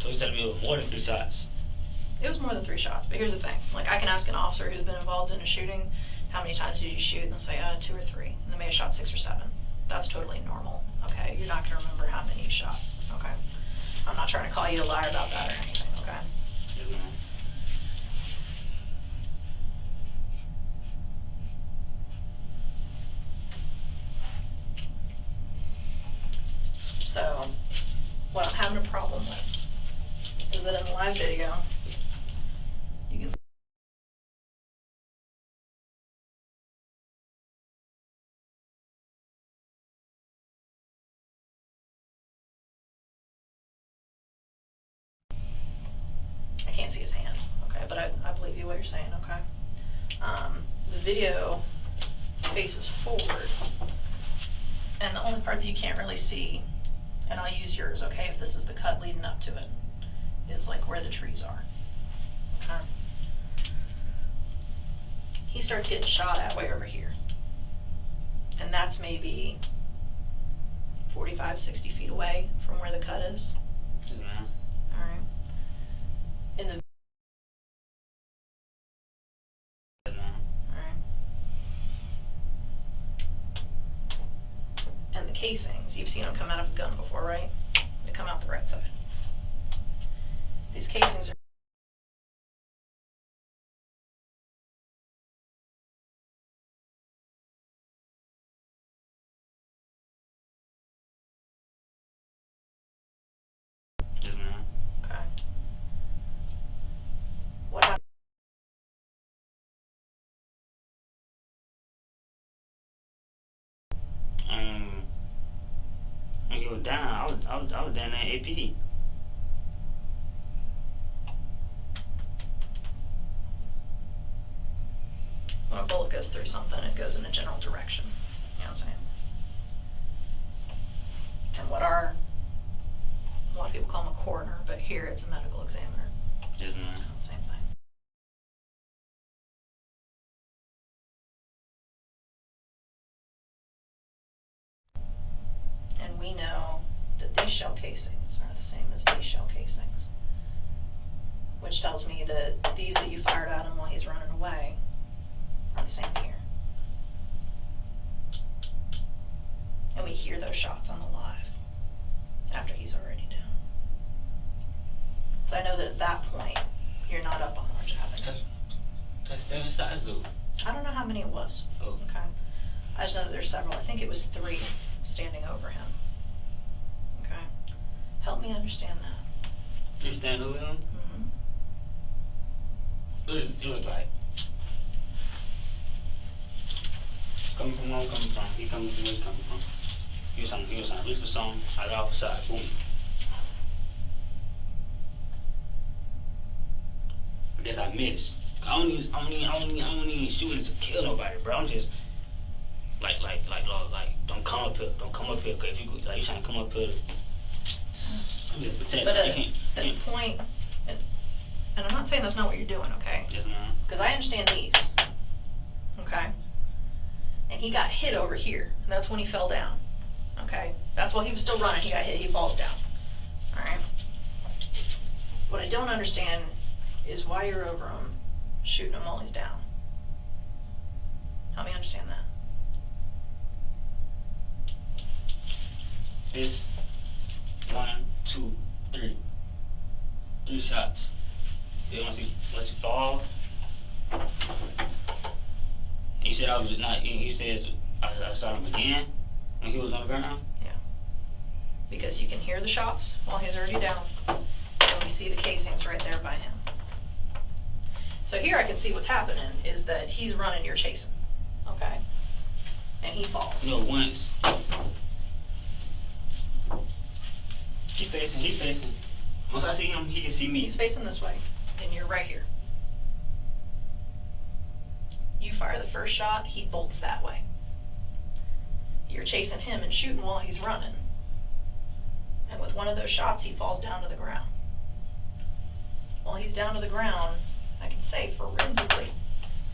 So he's telling me it was more than 3 shots. It was more than 3 shots, but here's the thing. Like, I can ask an officer who's been involved in a shooting, how many times did you shoot? And they'll say, 2 or 3. And they may have shot 6 or 7. That's totally normal, okay? You're not going to remember how many you shot, okay? I'm not trying to call you a liar about that or anything, okay? that in the live video, you can I can't see his hand, okay, but I believe you what you're saying, okay? The video faces forward, and the only part that you can't really see, and I'll use yours, okay, if this is the cut leading up to it, is like where the trees are, okay? He starts getting shot at way over here, and that's maybe 45, 60 feet away from where the cut is. Yeah. Alright. In the and the casings, you've seen them come out of a gun before, right? They come out the right side. These casings are okay. What happened? When he was down, I was down there in AP. When a bullet goes through something, it goes in a general direction. You know what I'm saying? And what a lot of people call him a coroner, but here it's a medical examiner. Yes, ma'am. Same thing. And we know that these shell casings are the same as these shell casings, which tells me that these that you fired at him while he's running away are the same here. And we hear those shots on the live after he's already down. So I know that at that point, you're not up on Orange Avenue. That's 7 sides though. I don't know how many it was. Oh. Okay. I just know that there's several. I think it was 3 standing over him. Okay. Help me understand that. Three stand over him? It was like coming from where I'm coming from. He coming from where he coming from. He was trying to reach for something. I got off the side. Boom. I guess I missed. I don't even shoot it to kill nobody, bro. I'm just like, don't come up here, cause if you like, you trying to come up here, I'm just protect. But You at the point, and I'm not saying that's not what you're doing, okay? Yes, ma'am. Because I understand these, okay? And he got hit over here, and that's when he fell down, okay? That's while he was still running, he got hit, he falls down, alright? What I don't understand is why you're over him, shooting him while he's down. Help me understand that. It's 1, 2, 3. 3 shots. Then once you fall, you said I was not. You said I saw him again when he was on the ground. Yeah. Because you can hear the shots while he's already down, and we see the casings right there by him. So here I can see what's happening is that he's running, you're chasing, okay? And he falls. No, once. He facing. Once I see him, he can see me. He's facing this way, and you're right here. You fire the first shot, he bolts that way. You're chasing him and shooting while he's running. And with one of those shots, he falls down to the ground. While he's down to the ground, I can say forensically,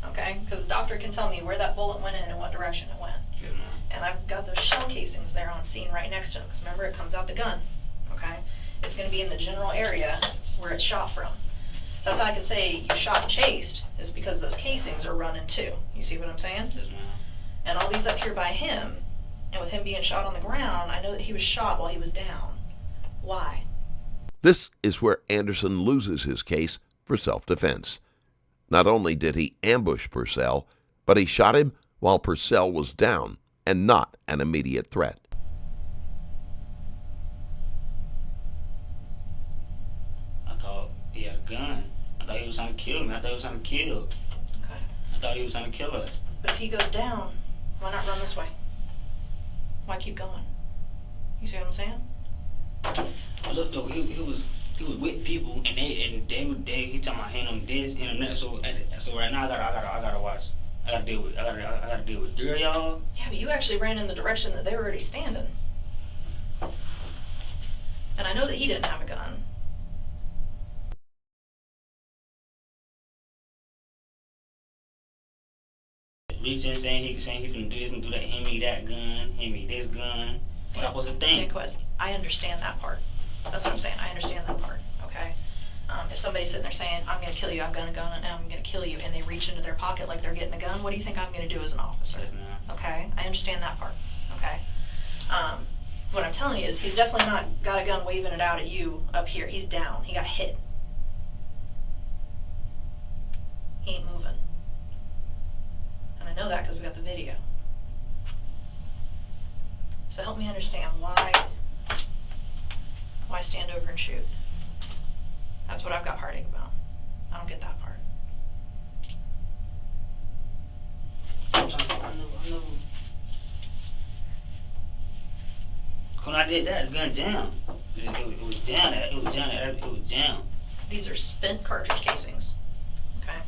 okay? Because the doctor can tell me where that bullet went in and what direction it went. Yeah, man. And I've got those shell casings there on scene right next to him, because remember, it comes out the gun, okay? It's going to be in the general area where it's shot from. So that's how I can say you shot and chased, is because those casings are running too. You see what I'm saying? Yes, ma'am. And all these up here by him, and with him being shot on the ground, I know that he was shot while he was down. Why? This is where Anderson loses his case for self-defense. Not only did he ambush Purcell, but he shot him while Purcell was down and not an immediate threat. I thought gun. I thought he was trying to kill me. I thought he was trying to kill. Okay. I thought he was trying to kill us. But if he goes down, why not run this way? Why keep going? You see what I'm saying? Look though, he was with people, and he talking about him this and that. So right now I gotta watch. I gotta deal with three of y'all. Yeah, but you actually ran in the direction that they were already standing. And I know that he didn't have a gun. Reaching, saying he can do this and do that. Hand me that gun. Hand me this gun. What I supposed to think? Danquies, I understand that part. That's what I'm saying. I understand that part. Okay. If somebody's sitting there saying, "I'm going to kill you. I've got a gun, and I'm going to kill you," and they reach into their pocket like they're getting a gun, what do you think I'm going to do as an officer? Okay. I understand that part. Okay. What I'm telling you is he's definitely not got a gun waving it out at you up here. He's down. He got hit. He ain't moving. And I know that because we got the video. So help me understand why stand over and shoot? That's what I've got heartache about. I don't get that part. I know. When I did that, the gun jammed. It was jammed. These are spent cartridge casings, okay?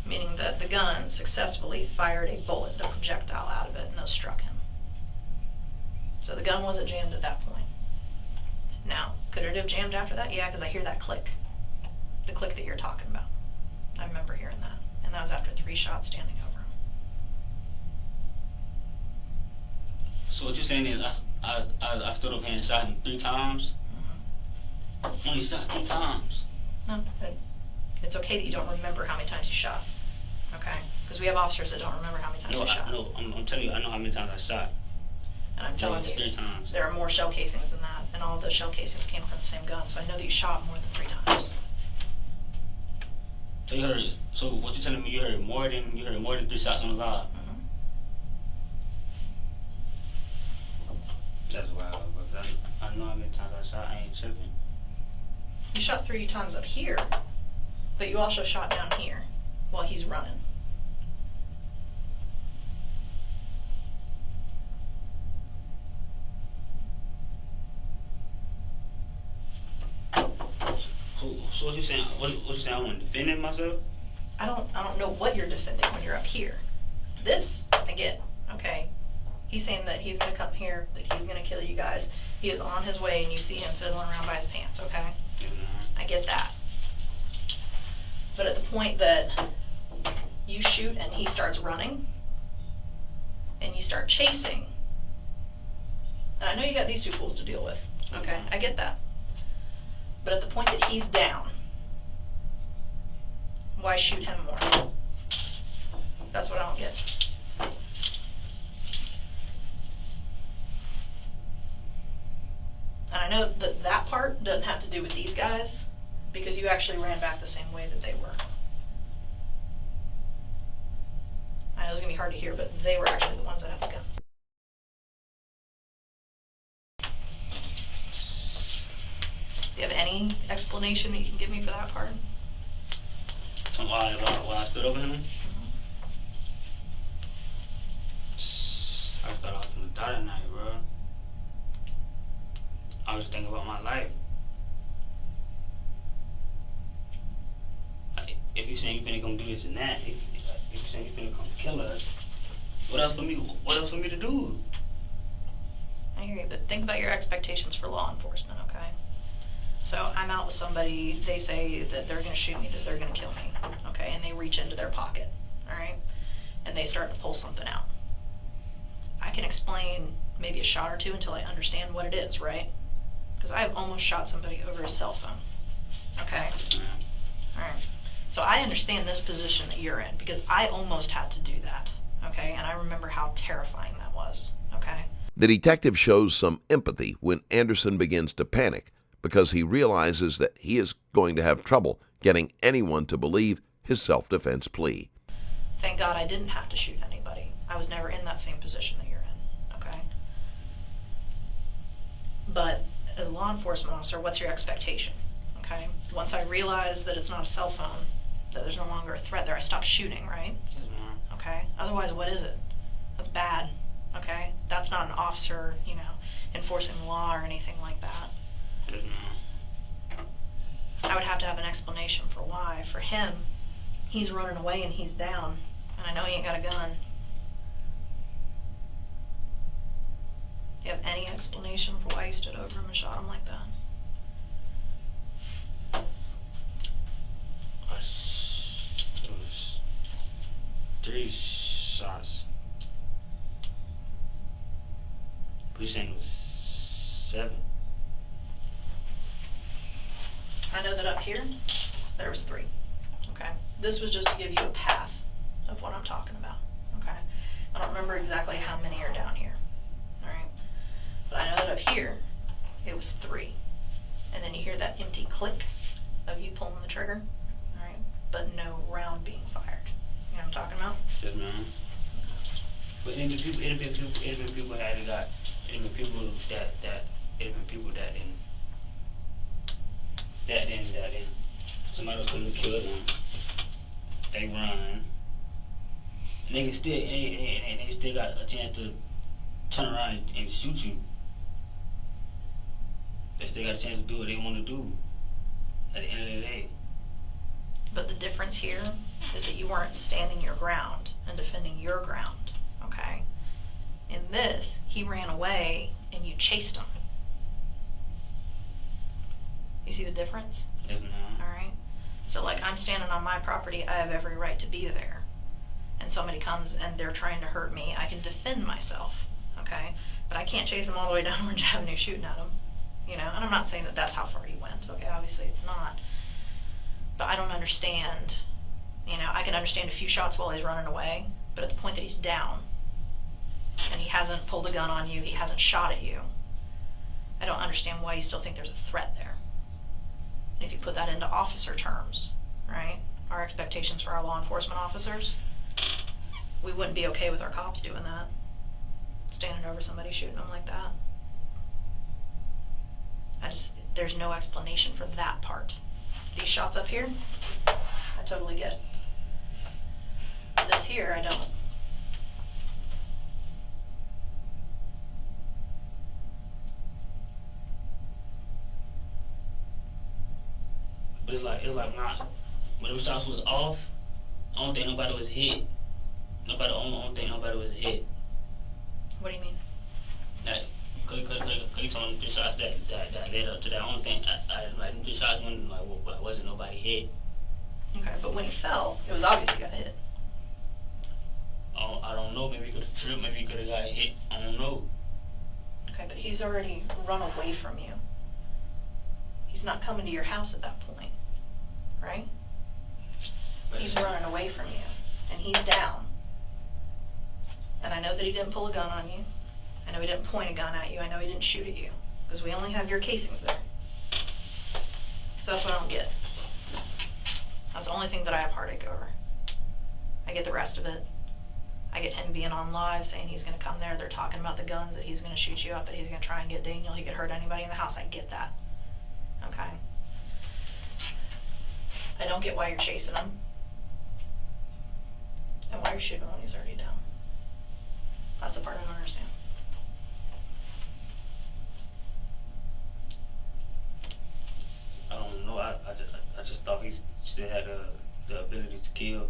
Meaning that the gun successfully fired a bullet, the projectile out of it, and those struck him. So the gun wasn't jammed at that point. Now, could it have jammed after that? Yeah, because I hear that click. The click that you're talking about. I remember hearing that. And that was after 3 shots standing over him. So what you're saying is I stood up here and shot him 3 times? Mm-hmm. Only shot 3 times? No, it's okay that you don't remember how many times you shot. Okay? Because we have officers that don't remember how many times you shot. No, I'm telling you, I know how many times I shot. And I'm telling you, 3 times. There are more shell casings than that, and all of those shell casings came from the same gun, so I know that you shot more than 3 times. So what you're telling me, you heard more than 3 shots on the live? Mm-hmm. That's wild, but I know how many times I shot. I ain't tripping. You shot 3 times up here, but you also shot down here while he's running. So what you saying? What you saying? I want to defend myself? I don't know what you're defending when you're up here. This, I get, okay? He's saying that he's gonna come here, that he's gonna kill you guys. He is on his way, and you see him fiddling around by his pants, okay? Mm-hmm. I get that. But at the point that you shoot and he starts running, and you start chasing, and I know you got these 2 fools to deal with, okay? I get that. But at the point that he's down, why shoot him more? That's what I don't get. And I know that that part doesn't have to do with these guys, because you actually ran back the same way that they were. I know it's going to be hard to hear, but they were actually the ones that had the guns. Do you have any explanation that you can give me for that part? Why I stood over him? I thought I was gonna die tonight, bro. I was thinking about my life. If you saying you finna come do this and that, if you saying you finna come kill us, what else for me to do? I hear you, but think about your expectations for law enforcement, okay? So I'm out with somebody, they say that they're gonna shoot me, that they're gonna kill me, okay? And they reach into their pocket, all right? And they start to pull something out. I can explain maybe a shot or 2 until I understand what it is, right? Because I've almost shot somebody over a cell phone, okay? All right. So I understand this position that you're in, because I almost had to do that, okay? And I remember how terrifying that was, okay? The detective shows some empathy when Anderson begins to panic because he realizes that he is going to have trouble getting anyone to believe his self-defense plea. Thank God I didn't have to shoot anybody. I was never in that same position that you're in, okay? But as a law enforcement officer, what's your expectation, Okay? Once I realize that it's not a cell phone, that there's no longer a threat there, I stop shooting, right? Yes, ma'am. Okay? Otherwise, what is it? That's bad. Okay? That's not an officer, you know, enforcing the law or anything like that. Yes, ma'am. I would have to have an explanation for why. For him, he's running away and he's down, and I know he ain't got a gun. Do you have any explanation for why he stood over him and shot him like that? It was 3 shots. Police saying it was 7. I know that up here, there was 3. Okay? This was just to give you a path of what I'm talking about. Okay? I don't remember exactly how many are down here. Alright? But I know that up here, it was 3. And then you hear that empty click of you pulling the trigger. Alright? But no round being fired. You know what I'm talking about? Yes, ma'am. But it'd been people had got, it'd been people that didn't, somebody couldn't have killed them. They run. And they can still, and they still got a chance to turn around and shoot you. They still got a chance to do what they want to do at the end of the day. But the difference here is that you weren't standing your ground and defending your ground, okay? In this, he ran away and you chased him. You see the difference? Yes, ma'am. Alright? So like I'm standing on my property, I have every right to be there. And somebody comes and they're trying to hurt me, I can defend myself, okay? But I can't chase them all the way down Orange Avenue shooting at them, you know? And I'm not saying that that's how far he went, okay? Obviously it's not. But I don't understand, you know, I can understand a few shots while he's running away, but at the point that he's down, and he hasn't pulled a gun on you, he hasn't shot at you, I don't understand why you still think there's a threat there. And if you put that into officer terms, right, our expectations for our law enforcement officers, we wouldn't be okay with our cops doing that, standing over somebody shooting them like that. There's no explanation for that part. These shots up here, I totally get. This here, I don't. But it's like not, when those shots was off, I don't think nobody was hit. I don't think nobody was hit. What do you mean? Like, cause he told me 3 shots that led up to that. I don't think, like, 3 shots when, like, wasn't nobody hit. Okay, but when he fell, it was obvious he got hit. I don't know, maybe he could've tripped, maybe he could've got hit, I don't know. Okay, but he's already run away from you. He's not coming to your house at that point, right? He's running away from you, and he's down. And I know that he didn't pull a gun on you. I know he didn't point a gun at you. I know he didn't shoot at you, because we only have your casings there. So that's what I don't get. That's the only thing that I have heartache over. I get the rest of it. I get him being on live saying he's going to come there. They're talking about the guns, that he's going to shoot you up, that he's going to try and get Daniel. He could hurt anybody in the house. I get that. Okay? I don't get why you're chasing him. And why you're shooting when he's already down. That's the part I don't understand. I don't know, I just thought he still had the ability to kill.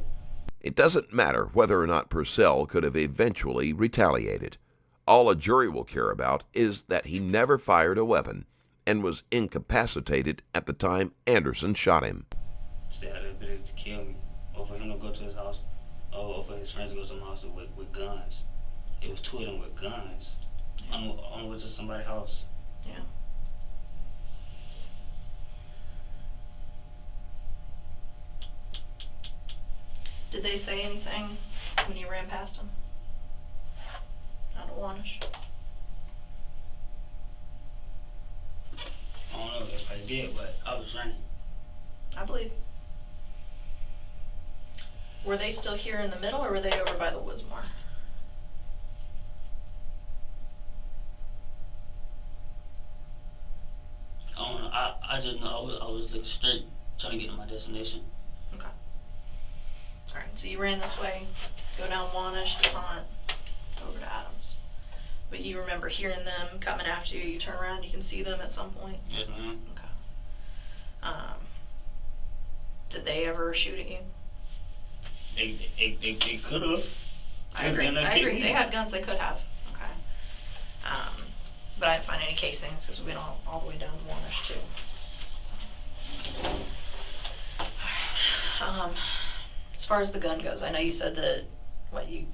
It doesn't matter whether or not Purcell could have eventually retaliated. All a jury will care about is that he never fired a weapon and was incapacitated at the time Anderson shot him. Still had the ability to kill me, or for him to go to his house, or for his friends to go to my house with guns. It was 2 of them with guns. On with just somebody's house. Yeah. Did they say anything when you ran past him? Out of Wanish? I don't know if I did, but I was running. I believe. Were they still here in the middle, or were they over by the woods more? I don't know. I just know I was took straight, trying to get to my destination. Okay. Alright, so you ran this way, go down Wanish, DuPont, over to Adams. But you remember hearing them coming after you, you turn around, you can see them at some point? Yes, ma'am. Okay. Did they ever shoot at you? They could have. I agree. They had guns, they could have. Okay. But I didn't find any casings because we went all the way down to Wanish too. As far as the gun goes, I know you said that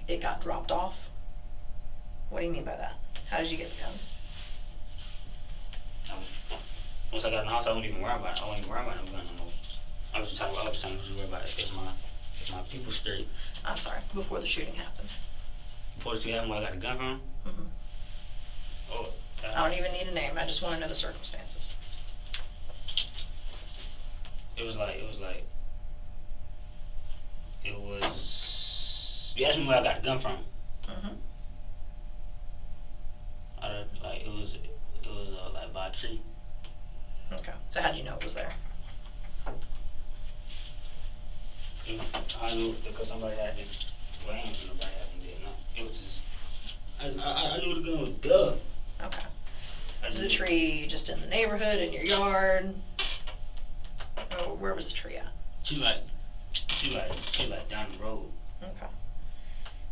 it got dropped off. What do you mean by that? How did you get the gun? Once I got in the house, I wasn't even worried about it. I wasn't even worried about no gun no more. I was just talking about worried about it. If my people straight. I'm sorry, before the shooting happened. Before the shooting happened, where I got the gun from? Mm-hmm. Oh. I don't even need a name. I just want to know the circumstances. It was. You asked me where I got the gun from. Mm-hmm. It was like by a tree. Okay. So how did you know it was there? I knew because somebody had been. Well, I ain't know nobody had been dead. No, it was just. I knew the gun was dug. Okay. Is the tree just in the neighborhood, in your yard? Or where was the tree at? She like down the road. Okay.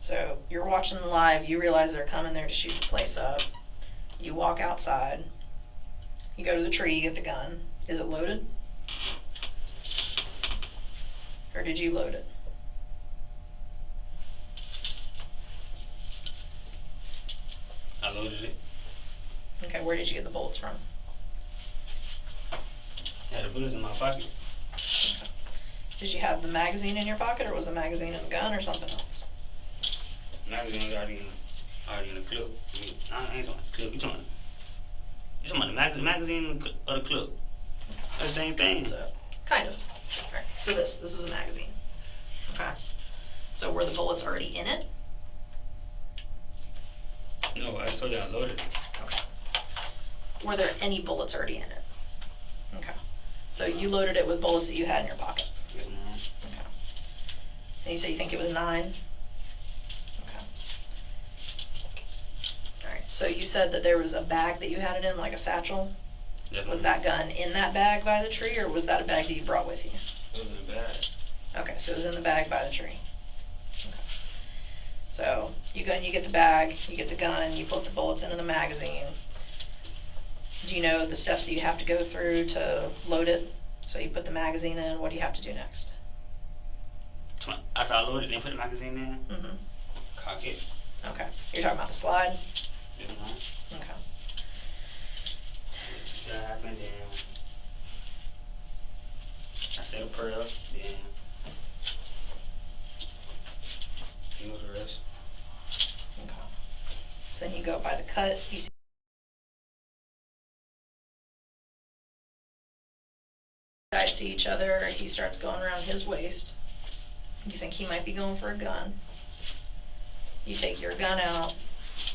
So you're watching the live, you realize they're coming there to shoot the place up. You walk outside. You go to the tree, you get the gun. Is it loaded? Or did you load it? I loaded it. Okay, where did you get the bullets from? I had the bullets in my pocket. Okay. Did you have the magazine in your pocket, or was the magazine in the gun, or something else? The magazine was already in the clip. I ain't talking clip. You talking about the magazine or the clip? That's the same thing. So, kind of. Alright, so this is a magazine. Okay. So were the bullets already in it? No, I told you I loaded it. Okay. Were there any bullets already in it? Okay. So you loaded it with bullets that you had in your pocket? Yes, ma'am. Okay. And you say you think it was 9? Okay. Alright, so you said that there was a bag that you had it in, like a satchel? Yes, Was ma'am. that gun in that bag by the tree, or was that a bag that you brought with you? It was in the bag. Okay, so it was in the bag by the tree. Okay. So you go and you get the bag, you get the gun, you put the bullets into the magazine. Do you know the steps that you have to go through to load it? So you put the magazine in, what do you have to do next? After I loaded it and put the magazine in, Mm-hmm. cock it. Okay. You're talking about the slide? Yes, ma'am. Okay. That happened, then I said a prayer, then you know the rest. Okay. So then you go by the cut, you guys see each other, he starts going around his waist. You think he might be going for a gun. You take your gun out,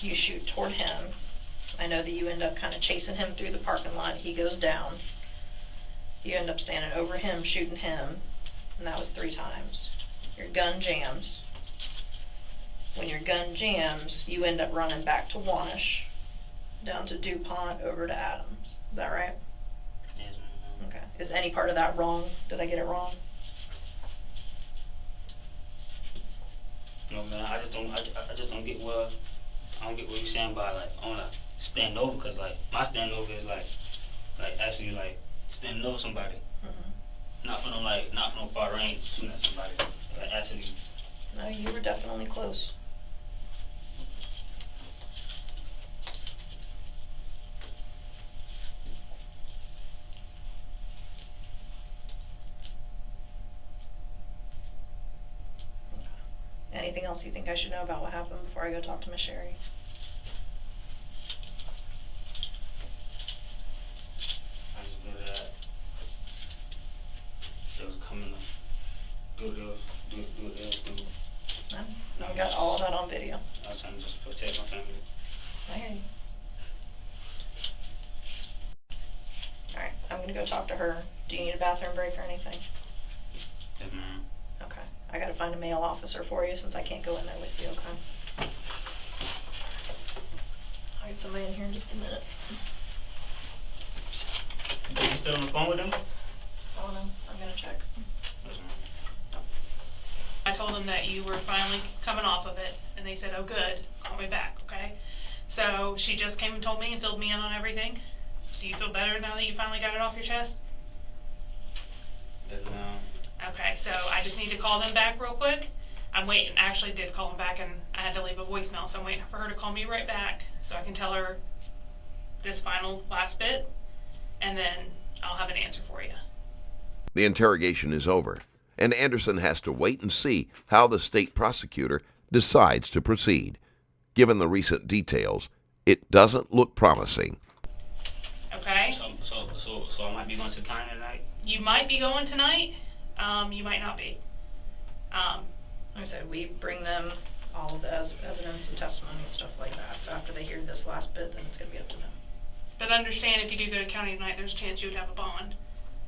you shoot toward him. I know that you end up kind of chasing him through the parking lot. He goes down. You end up standing over him, shooting him, and that was 3 times. Your gun jams. When your gun jams, you end up running back to Wanish, down to DuPont, over to Adams. Is that right? Yes, ma'am. Okay. Is any part of that wrong? Did I get it wrong? No, man, I just don't get what you're saying by like I wanna stand over, cause like my stand over is like actually like standing over somebody, Mm-hmm. not from no far range shooting at somebody, like actually. No, you were definitely close. Anything else you think I should know about what happened before I go talk to Miss Sherry? I just know that they was coming to do this. No, I got all of that on video. I was trying to just protect my family. I hear you. Alright, I'm gonna go talk to her. Do you need a bathroom break or anything? Yes, ma'am. Okay. I gotta find a male officer for you since I can't go in there with you, okay? I'll get somebody in here in just a minute. You think you still on the phone with them? I don't know. I'm gonna check. Yes, ma'am. I told them that you were finally coming off of it, and they said, oh good, call me back, okay? So she just came and told me and filled me in on everything. Do you feel better now that you finally got it off your chest? Yes, ma'am. Okay, so I just need to call them back real quick. I'm waiting, actually did call them back and I had to leave a voicemail, so I'm waiting for her to call me right back so I can tell her this final last bit, and then I'll have an answer for you. The interrogation is over, and Anderson has to wait and see how the state prosecutor decides to proceed. Given the recent details, it doesn't look promising. Okay? So I might be going to the county tonight? You might be going tonight, you might not be. Like I said, we bring them all of the evidence and testimony and stuff like that. So after they hear this last bit, then it's gonna be up to them. But understand, if you do go to county tonight, there's a chance you would have a bond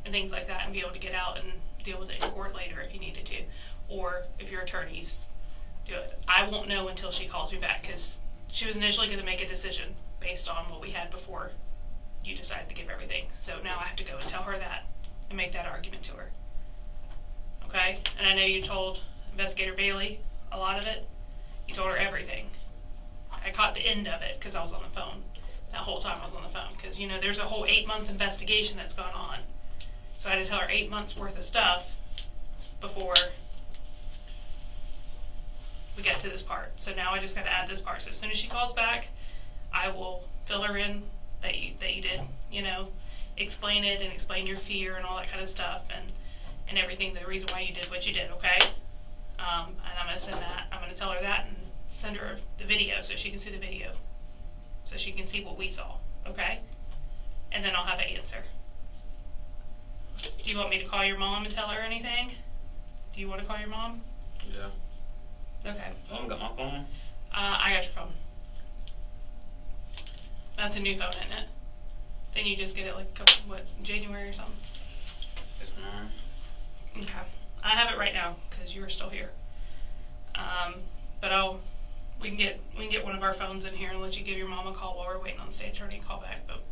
and things like that and be able to get out and deal with it in court later if you needed to. Or if your attorneys do it. I won't know until she calls me back, because she was initially going to make a decision based on what we had before you decided to give everything. So now I have to go and tell her that and make that argument to her. Okay? And I know you told Investigator Bailey a lot of it. You told her everything. I caught the end of it because I was on the phone. That whole time I was on the phone, because you know there's a whole 8-month investigation that's gone on. So I had to tell her 8 months worth of stuff before we get to this part. So now I just got to add this part. So as soon as she calls back, I will fill her in that you did, you know, explain it and explain your fear and all that kind of stuff and everything, the reason why you did what you did, okay? And I'm going to send that, I'm going to tell her that and send her the video so she can see the video. So she can see what we saw, okay? And then I'll have an answer. Do you want me to call your mom and tell her anything? Do you want to call your mom? Yeah. Okay. Mom got my phone? I got your phone. That's a new phone, isn't it? Then you just get it like a couple, January or something? Yes, ma'am. Okay. I have it right now because you were still here. But we can get one of our phones in here and let you give your mom a call while we're waiting on the state attorney to call back. But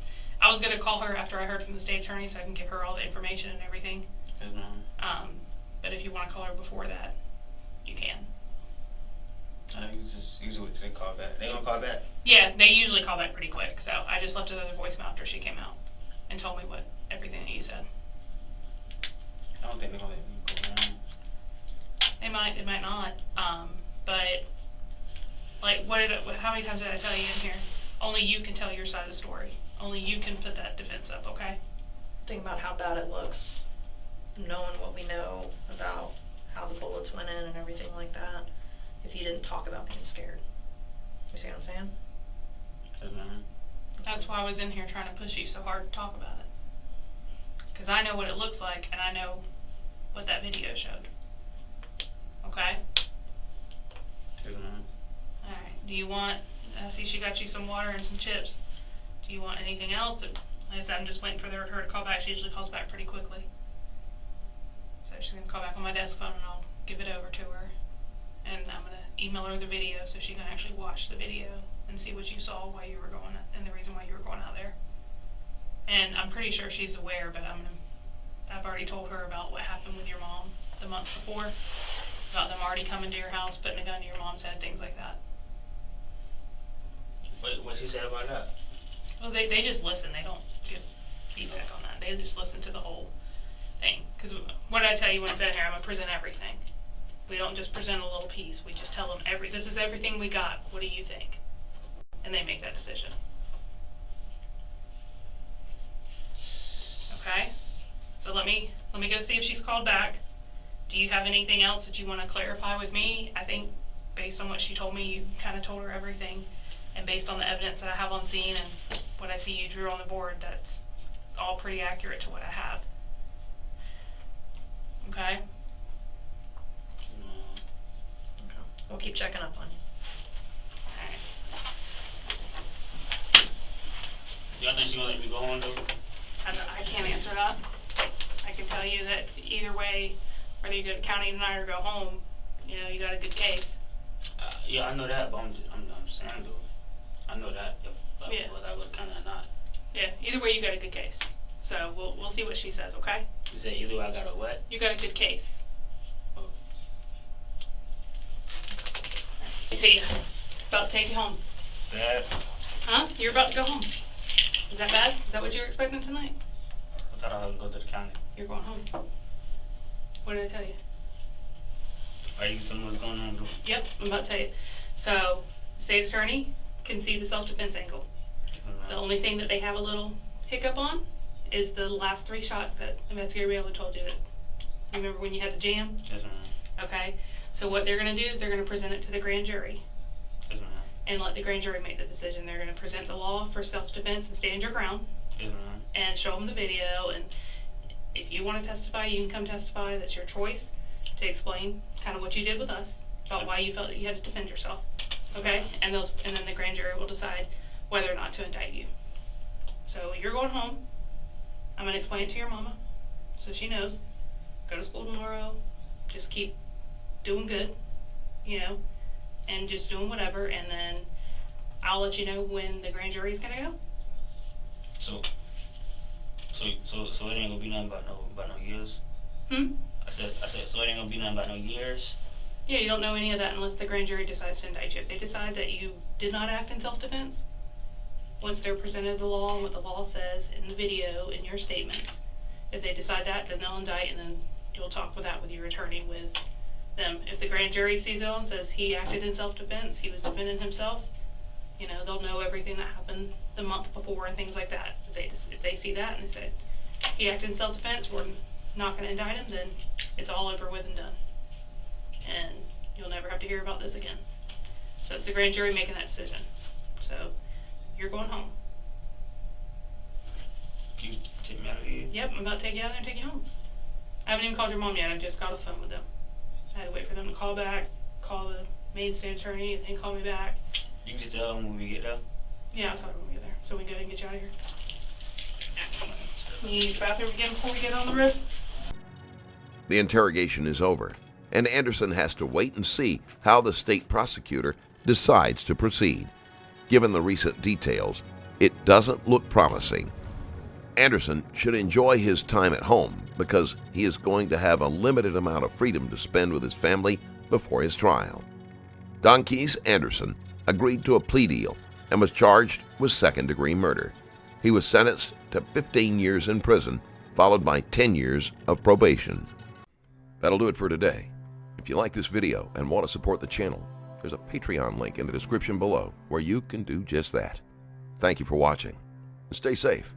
I was gonna call her after I heard from the state attorney so I can give her all the information and everything. Yes, ma'am. But if you want to call her before that, you can. You just usually wait till they call back. They gonna call back? Yeah, they usually call back pretty quick. So I just left another voicemail after she came out and told me everything that you said. I don't think they're gonna let me go home. They might not. But like, how many times did I tell you in here? Only you can tell your side of the story. Only you can put that defense up, okay? Think about how bad it looks, knowing what we know about how the bullets went in and everything like that, if you didn't talk about being scared. You see what I'm saying? Yes, ma'am. That's why I was in here trying to push you so hard to talk about it. Because I know what it looks like, and I know what that video showed. Okay? Yes, ma'am. Alright, do you want, I see she got you some water and some chips. Do you want anything else? Like I said, I'm just waiting for her to call back. She usually calls back pretty quickly. So she's going to call back on my desk phone and I'll give it over to her. And I'm going to email her the video so she can actually watch the video and see what you saw while you were going, and the reason why you were going out there. And I'm pretty sure she's aware, but I've already told her about what happened with your mom the month before, about them already coming to your house, putting a gun to your mom's head, things like that. What she said about that? Well, they just listen. They don't give feedback on that. They just listen to the whole thing. Because what did I tell you when I said here? I'm going to present everything. We don't just present a little piece. We just tell them this is everything we got. What do you think? And they make that decision. Okay? So let me go see if she's called back. Do you have anything else that you want to clarify with me? I think based on what she told me, you kind of told her everything. And based on the evidence that I have on scene and what I see you drew on the board, that's all pretty accurate to what I have. Okay? We'll keep checking up on you. Alright. Y'all think she gonna let me go home though? I can't answer that. I can tell you that either way, whether you go to county tonight or go home, you know, you got a good case. Yeah, I know that, but I'm saying though, I know that, Yeah. but I would kind of not. Yeah, either way, you got a good case. So we'll see what she says, okay? You said either way I got a what? You got a good case. Oh. I see you. About to take you home. Bad. Huh? You're about to go home. Is that bad? Is that what you were expecting tonight? I thought I would go to the county. You're going home. What did I tell you? Are you telling me what's going on? Yep, I'm about to tell you. So, the state attorney can see the self-defense angle. The only thing that they have a little hiccup on is the last 3 shots that investigator Bailey told you that. Remember when you had the jam? Yes, ma'am. Okay. So what they're going to do is they're going to present it to the grand jury. Yes, ma'am. And let the grand jury make the decision. They're going to present the law for self-defense and stand your ground. Yes, ma'am. And show them the video. And if you want to testify, you can come testify. That's your choice to explain kind of what you did with us, about why you felt that you had to defend yourself. Okay? And then the grand jury will decide whether or not to indict you. So you're going home. I'm going to explain it to your mama so she knows. Go to school tomorrow. Just keep doing good, you know, and just doing whatever, and then I'll let you know when the grand jury is going to go. So it ain't gonna be nothing about no years? I said, so it ain't gonna be nothing about no years? Yeah, you don't know any of that unless the grand jury decides to indict you. If they decide that you did not act in self-defense, once they're presented the law and what the law says in the video, in your statements, if they decide that, then they'll indict, and then you'll talk with that with your attorney, with them. If the grand jury sees it and says he acted in self-defense, he was defending himself, you know, they'll know everything that happened the month before and things like that. If they see that and they say he acted in self-defense, we're not going to indict him, then it's all over with and done. And you'll never have to hear about this again. So it's the grand jury making that decision. So you're going home. You take me out of here? Yep, I'm about to take you out there and take you home. I haven't even called your mom yet. I just got a phone with them. I had to wait for them to call back, call the main state attorney, and then call me back. You can just tell them when we get there? Yeah, I'll tell them when we get there. So we can go ahead and get you out of here. You use the bathroom again before we get on the road? The interrogation is over, and Anderson has to wait and see how the state prosecutor decides to proceed. Given the recent details, it doesn't look promising. Anderson should enjoy his time at home because he is going to have a limited amount of freedom to spend with his family before his trial. Danquies Anderson agreed to a plea deal and was charged with second-degree murder. He was sentenced to 15 years in prison, followed by 10 years of probation. That'll do it for today. If you like this video and want to support the channel, there's a Patreon link in the description below where you can do just that. Thank you for watching, and stay safe.